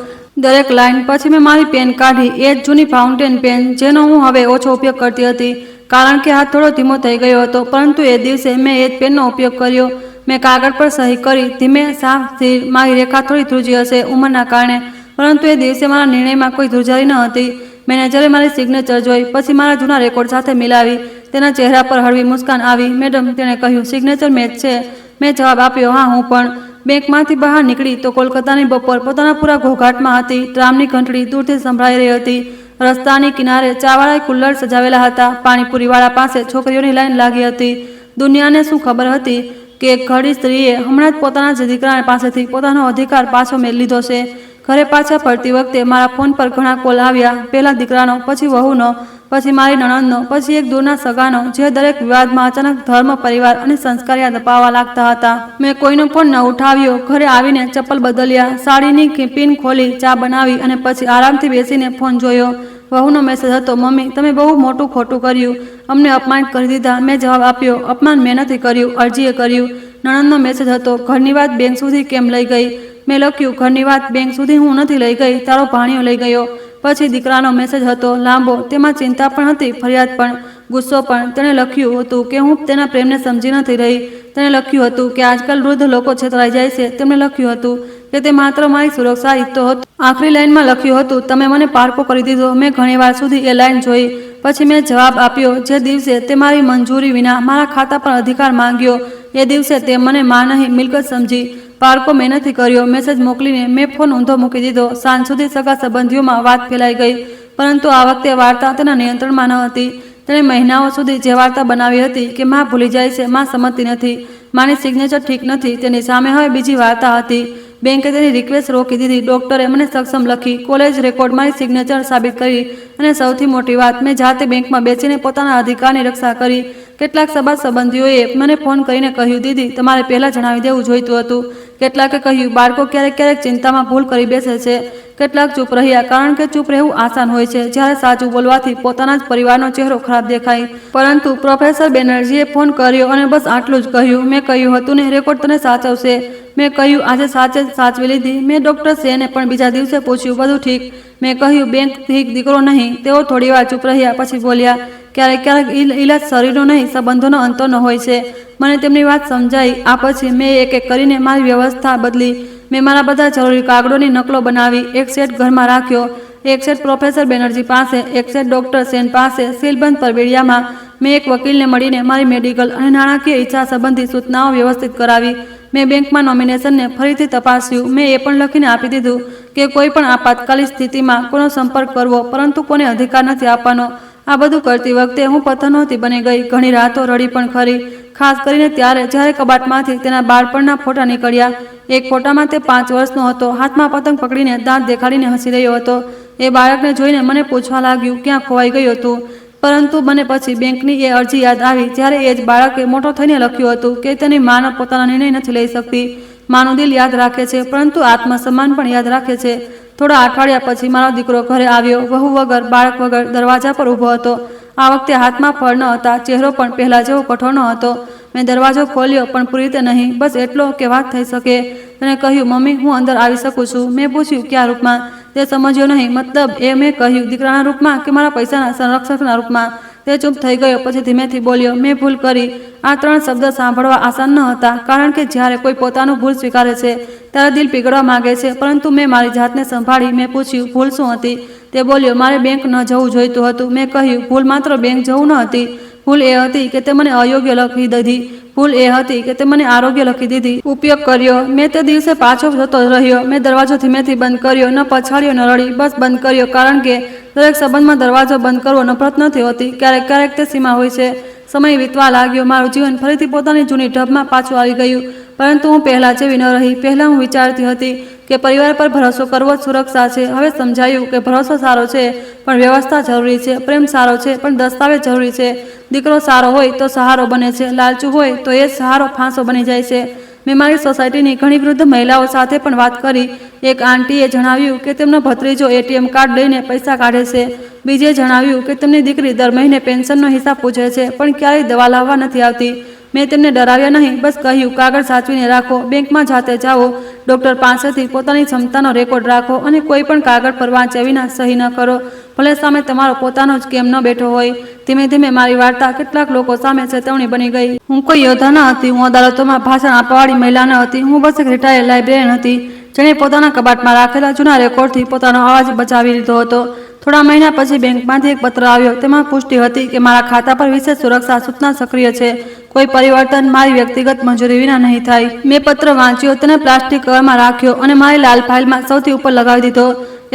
A: દરેક લાઈન. પછી મેં મારી પેન કાઢી, એ જ જૂની ફાઉન્ટેન પેન જેનો હું હવે ઓછો ઉપયોગ કરતી હતી કારણ કે હાથ થોડો ધીમો થઈ ગયો હતો. પરંતુ એ દિવસે મેં એ જ પેનનો ઉપયોગ કર્યો. મેં કાગળ પર સહી કરી, ધીમે, સાફ, સ્થિર. મારી રેખા થોડી ધ્રુજી હશે ઉંમરના કારણે, પરંતુ એ દિવસે મારા નિર્ણયમાં કોઈ ધ્રુજારી ન હતી. મેનેજરે મારી સિગ્નેચર જોઈ, પછી મારા જૂના રેકોર્ડ સાથે મિલાવી. તેના ચહેરા પર હળવી મુસ્કાન આવી. મેડમ, તેણે કહ્યું, સિગ્નેચર મેચ છે? મેં જવાબ આપ્યો, હા, હું પણ. બેંકમાંથી બહાર નીકળી તો કોલકાતાની બપોર પોતાના પૂરા ઘોઘાટમાં હતી. ટ્રામની ઘંટડી દૂરથી સંભળાઈ રહી હતી. રસ્તાની કિનારે ચાવાળા કુલ્લર સજાવેલા હતા. પાણીપુરીવાળા પાસે છોકરીઓની લાઈન લાગી હતી. દુનિયાને શું ખબર હતી કે એક ઘરડી સ્ત્રીએ હમણાં જ પોતાના જ દીકરા પાસેથી પોતાનો અધિકાર પાછો મેળવી લીધો છે. ઘરે પાછા ફરતી વખતે મારા ફોન પર ઘણા કોલ આવ્યા. પહેલા દીકરાનો, પછી વહુનો, પછી મારી નણંદનો, પછી એક દૂરના સગાનો, જે દરેક વિવાદમાં અચાનક ધર્મ, પરિવાર અને સંસ્કાર યાદ અપાવવા લાગતા હતા. મેં કોઈનો ફોન ન ઉઠાવ્યો. ઘરે આવીને ચપ્પલ બદલ્યા, સાડીની પિન ખોલી, ચા બનાવી અને પછી આરામથી બેસીને ફોન જોયો. વહુનો મેસેજ હતો, મમ્મી, તમે બહુ મોટું ખોટું કર્યું, અમને અપમાનિત કરી દીધા. મેં જવાબ આપ્યો, અપમાન મેં નથી કર્યું, અરજીએ કર્યું. નણંદનો મેસેજ હતો, ઘરની વાત બેંક સુધી કેમ લઈ ગઈ? મેં લખ્યું, ઘરની વાત બેંક સુધી હું નથી લઈ ગઈ, તારો ભાણિયો લઈ ગયો. પછી દીકરાનો મેસેજ હતો, લાંબો. તેમાં ચિંતા પણ હતી, ફરિયાદ પણ, ગુસ્સો પણ. તેણે લખ્યું હતું કે હું તેના પ્રેમને સમજી નથી રહી. તેણે લખ્યું હતું કે આજકાલ વૃદ્ધ લોકો છેતરાઈ જાય છે. તેમણે લખ્યું હતું કે તે માત્ર મારી સુરક્ષા ઈચ્છતો હતો. આખરી લાઈનમાં લખ્યું હતું, તમે મને પારકો કરી દીધો. મેં ઘણીવાર સુધી એ લાઈન જોઈ. પછી મેં જવાબ આપ્યો, જે દિવસે તે મારી મંજૂરી વિના મારા ખાતા પર અધિકાર માંગ્યો, એ દિવસે તે મને માં નહીં, મિલકત સમજી. પારકો મેં નથી કર્યો. મેસેજ મોકલીને મેં ફોન ઊંધો મૂકી દીધો. સાંજ સુધી સગા સંબંધીઓમાં વાત ફેલાઈ ગઈ, પરંતુ આ વખતે વાર્તા તેના નિયંત્રણમાં ન હતી. તેણે મહિનાઓ સુધી જે વાર્તા બનાવી હતી કે માં ભૂલી જાય છે, માં સમજતી નથી, માની સિગ્નેચર ઠીક નથી, તેની સામે હવે બીજી વાર્તા હતી. બેંકે તેની રિક્વેસ્ટ રોકી દીધી. ડોક્ટરે મને સક્ષમ લખી. કોલેજ રેકોર્ડ મારી સિગ્નેચર સાબિત કરી. અને સૌથી મોટી વાત, મેં જાતે બેંકમાં બેસીને પોતાના અધિકારની રક્ષા કરી. કેટલાક સગા સંબંધીઓએ મને ફોન કરીને કહ્યું, દીદી, તમારે પહેલાં જણાવી દેવું જોઈતું હતું. કેટલાકે કહ્યું, બાળકો ક્યારેક ક્યારેક ચિંતામાં ભૂલ કરી બેસે છે. કેટલાક ચૂપ રહ્યા, કારણ કે ચૂપ રહેવું આસાન હોય છે જ્યારે સાચું બોલવાથી પોતાના જ પરિવારનો ચહેરો ખરાબ દેખાય. પરંતુ પ્રોફેસર બેનર્જીએ ફોન કર્યો અને બસ આટલું જ કહ્યું. મેં કહ્યું હતું ને, રેકોર્ડ તને સાચવશે. મેં કહ્યું, આજે સાચે જ સાચવી લીધી. મેં ડૉક્ટર સેને પણ બીજા દિવસે પૂછ્યું, બધું ઠીક? મેં કહ્યું, બેંક ઠીક, દીકરો નહીં. તેઓ થોડીવાર ચૂપ રહ્યા, પછી બોલ્યા, ક્યારેક ક્યારેક ઈલાજ શરીરનો નહીં, સંબંધોનો અંતરનો હોય છે. મને તેમની વાત સમજાઈ. આ પછી મેં એક એક કરીને મારી વ્યવસ્થા બદલી. મેં મારા બધા જરૂરી કાગળોની નકલો બનાવી. એક સેટ ઘરમાં રાખ્યો, એક સેટ પ્રોફેસર બેનર્જી પાસે, એક સેટ ડૉક્ટર સેન પાસે. સીલબંધ પરબેડિયામાં મેં એક વકીલને મળીને મારી મેડિકલ અને નાણાકીય ઈચ્છા સંબંધી સૂચનાઓ વ્યવસ્થિત કરાવી. મેં બેંકમાં નોમિનેશનને ફરીથી તપાસ્યું. મેં એ પણ લખીને આપી દીધું કે કોઈ પણ આપાતકાલીન સ્થિતિમાં કોનો સંપર્ક કરવો, પરંતુ કોને અધિકાર નથી આપવાનો. આ બધું કરતી વખતે હું પથ્થર નહોતી બની ગઈ. ઘણી રાતો રડી પણ ખરી, ખાસ કરીને ત્યારે જ્યારે કબાટમાંથી તેના બાળપણના ફોટા નીકળ્યા. એક ફોટામાં તે 5 વર્ષનો હતો, હાથમાં પતંગ પકડીને દાંત દેખાડીને હસી રહ્યો હતો. એ બાળકને જોઈને મને પૂછવા લાગ્યું, ક્યાં ખોવાઈ ગયું હતું? પરંતુ મને પછી બેંકની એ અરજી યાદ આવી, જ્યારે એ જ બાળકે મોટો થઈને લખ્યું હતું કે તેની માનો પોતાના નિર્ણય નથી લઈ શકતી. માનું દિલ યાદ રાખે છે, પરંતુ આત્મસન્માન પણ યાદ રાખે છે. થોડા અઠવાડિયા પછી મારો દીકરો ઘરે આવ્યો, વહુ વગર, બાળક વગર, દરવાજા પર ઊભો હતો. આ વખતે હાથમાં ફળ ન હતા, ચહેરો પણ પહેલા જેવો કઠોર ન હતો. મેં દરવાજો ખોલ્યો, પણ પૂરી રીતે નહીં, બસ એટલો કે વાત થઈ શકે. તેણે કહ્યું, મમ્મી, હું અંદર આવી શકું છું? મેં પૂછ્યું, કયા રૂપમાં? તે સમજ્યો નહીં. મતલબ એ? મેં કહ્યું, દીકરાના રૂપમાં કે મારા પૈસાના સંરક્ષકના રૂપમાં? તે ચૂપ થઈ ગયો, પછી ધીમેથી બોલ્યો, મેં ભૂલ કરી. આ 3 શબ્દ સાંભળવા આસાન ન હતા, કારણ કે જ્યારે કોઈ પોતાનું ભૂલ સ્વીકારે છે ત્યારે દિલ પીગળવા માંગે છે. પરંતુ મેં મારી જાતને સંભાળી. મેં પૂછ્યું, ભૂલ શું હતી? તે બોલ્યો, મારે બેંક ન જવું જોઈતું હતું. મેં કહ્યું, ભૂલ માત્ર બેંક જવું ન હતી. ભૂલ એ હતી કે તે મને અયોગ્ય લખી દીધી. ભૂલ એ હતી કે તે મને આરોગ્ય લખી દીધી. ઉપયોગ કર્યો. મેં તે દિવસે પાછો જતો રહ્યો. મેં દરવાજો ધીમેથી બંધ કર્યો, ન પછાડ્યો, ન રડી, બસ બંધ કર્યો. કારણ કે દરેક સંબંધમાં દરવાજો બંધ કરવો નફરત નથી હોતી, ક્યારેક ક્યારેક તે સીમા હોય છે. સમય વીતવા લાગ્યો. મારું જીવન ફરીથી પોતાની જૂની ઢબમાં પાછું આવી ગયું. પરંતુ હું પહેલાં જેવી ન રહી. પહેલાં હું વિચારતી હતી કે પરિવાર પર ભરોસો કરવો જ સુરક્ષા છે. હવે સમજાયું કે ભરોસો સારો છે, પણ વ્યવસ્થા જરૂરી છે. પ્રેમ સારો છે, પણ દસ્તાવેજ જરૂરી છે. દીકરો સારો હોય તો સહારો બને છે, લાલચુ હોય તો એ સહારો ફાંસો બની જાય છે. મેં મારી સોસાયટીની ઘણી વૃદ્ધ મહિલાઓ સાથે પણ વાત કરી. એક આંટીએ જણાવ્યું કે તેમનો ભત્રીજો એટીએમ કાર્ડ લઈને પૈસા કાઢે છે. બીજે જણાવ્યું કે તેમની દીકરી દર મહિને પેન્શનનો હિસાબ પૂછે છે, પણ ક્યારેય દવા લાવવા નથી આવતી. મેં તેમને ડરાવ્યા નહીં, બસ કહ્યું કાગળ સાચવીને રાખો, બેંકમાં જાતે જાઓ, ડૉક્ટર પાસેથી પોતાની ક્ષમતાનો રેકોર્ડ રાખો અને કોઈ પણ કાગળ પર વાંચ્યા વિના સહી ન કરો, ભલે સામે તમારો પોતાનો જ કેમ ન બેઠો હોય. ધીમે ધીમે મારી વાર્તા કેટલાક લોકો સામે ચેતવણી બની ગઈ. હું કોઈ યોદ્ધા ન હતી, હું અદાલતોમાં ભાષણ આપવાવાળી મહિલા ન હતી. હું બસ એક રિટાયર લાઇબ્રેરિયન હતી, જેણે પોતાના કબાટમાં રાખેલા જૂના રેકોર્ડથી પોતાનો અવાજ બચાવી લીધો હતો. થોડા મહિના પછી બેંકમાંથી એક પત્ર આવ્યો. તેમાં પુષ્ટિ હતી કે મારા ખાતા પર વિશેષ સુરક્ષા સૂચના સક્રિય છે. કોઈ પરિવર્તન મારી વ્યક્તિગત મંજૂરી વિના નહીં થાય. મેં પત્ર વાંચ્યો, તેને પ્લાસ્ટિક કવરમાં રાખ્યો અને મારી લાલ ફાઇલમાં સૌથી ઉપર લગાવી દીધો.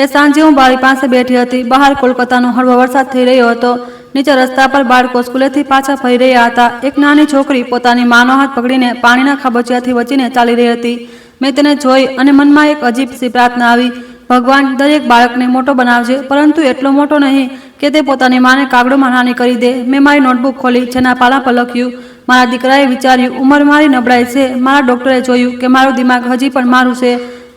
A: એ સાંજે હું બારી પાસે બેઠી હતી. બહાર કોલકાતાનો હળવો વરસાદ થઈ રહ્યો હતો. નીચે રસ્તા પર બાળકો સ્કૂલેથી પાછા ફરી રહ્યા હતા. એક નાની છોકરી પોતાની માનો હાથ પકડીને પાણીના ખાબોચિયાથી વચીને ચાલી રહી હતી. મેં તેને જોઈ અને મનમાં એક અજીબ સી પ્રાર્થના આવી, ભગવાન દરેક બાળકને મોટો બનાવજે, પરંતુ એટલો મોટો નહીં કે તે પોતાની માને કાગડોમાં નાની કરી દે. મેં મારી નોટબુક ખોલી, જેના પાલા પર લખ્યું. મારા દીકરાએ વિચાર્યું, ઉંમર મારી નબળાઈ છે. મારા ડૉક્ટરે જોયું કે મારું દિમાગ હજી પણ મારું છે.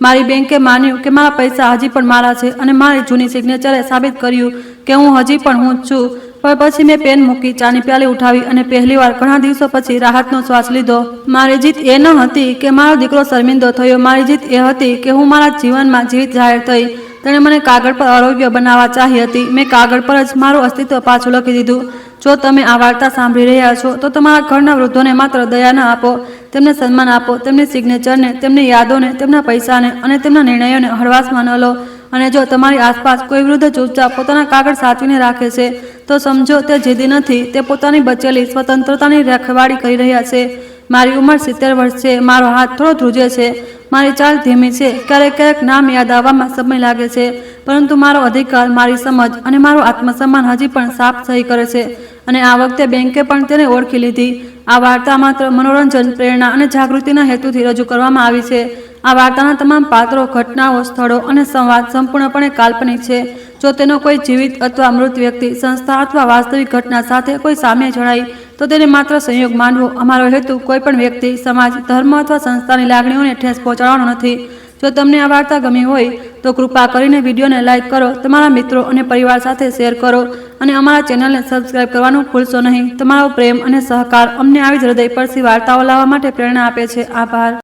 A: મારી બેંકે માન્યું કે મારા પૈસા હજી પણ મારા છે. અને મારી જૂની સિગ્નેચરે સાબિત કર્યું કે હું હજી પણ હું જ છું. પણ પછી મેં પેન મૂકી, ચાની પ્યાલી ઉઠાવી અને પહેલીવાર ઘણા દિવસો પછી રાહતનો શ્વાસ લીધો. મારી જીત એ ન હતી કે મારો દીકરો શર્મિંદો થયો. મારી જીત એ હતી કે હું મારા જીવનમાં જીવિત જાહેર થઈ. તેણે મને કાગળ પર આરોગ્ય બનાવવા ચાહી હતી. મેં કાગળ પર જ મારું અસ્તિત્વ પાછું લખી દીધું. જો તમે આ વાર્તા સાંભળી રહ્યા છો તો તમારા ઘરના વૃદ્ધોને માત્ર દયા ન આપો, તેમને સન્માન આપો, તેમની સિગ્નેચરને, તેમની યાદોને, તેમના પૈસાને અને તેમના નિર્ણયોને હળવાશમાં ન લો. અને જો તમારી આસપાસ કોઈ વૃદ્ધ ચૂપચાપ પોતાના કાગળ સાચવીને રાખે છે, તો સમજો તે જીદી નથી, તે પોતાની બચેલી સ્વતંત્રતાની રખવાળી કરી રહ્યા છે. મારી ઉંમર 70 વર્ષ છે. મારો હાથ થોડો ધ્રુજે છે. મારી ચાલ ધીમી છે. ક્યારેક ક્યારેક નામ યાદ આવવામાં સમય લાગે છે, પરંતુ મારો અધિકાર, મારી સમજ અને મારું આત્મસન્માન હજી પણ સાફ સહી કરે છે. અને આ વખતે બેંકે પણ તેને ઓળખી લીધી. આ વાર્તા માત્ર મનોરંજન, પ્રેરણા અને જાગૃતિના હેતુથી રજૂ કરવામાં આવી છે. આ વાર્તાના તમામ પાત્રો, ઘટનાઓ, સ્થળો અને સંવાદ સંપૂર્ણપણે કાલ્પનિક છે. જો તેનો કોઈ જીવિત અથવા મૃત વ્યક્તિ, સંસ્થા અથવા વાસ્તવિક ઘટના સાથે કોઈ સામ્ય જણાય તો તેને માત્ર સંયોગ માનવો. અમારો હેતુ કોઈ પણ વ્યક્તિ, સમાજ, ધર્મ અથવા સંસ્થાની લાગણીઓને ઠેસ પહોંચાડવાનો નથી. જો તમને આ વાર્તા ગમી હોય તો કૃપા કરીને વિડીયોને લાઇક કરો, તમારા મિત્રો અને પરિવાર સાથે શેર કરો અને અમારા ચેનલને સબસ્ક્રાઇબ કરવાનું ભૂલશો નહીં. તમારો પ્રેમ અને સહકાર અમને આવી જ હૃદયસ્પર્શી વાર્તાઓ લાવવા માટે પ્રેરણા આપે છે. આભાર.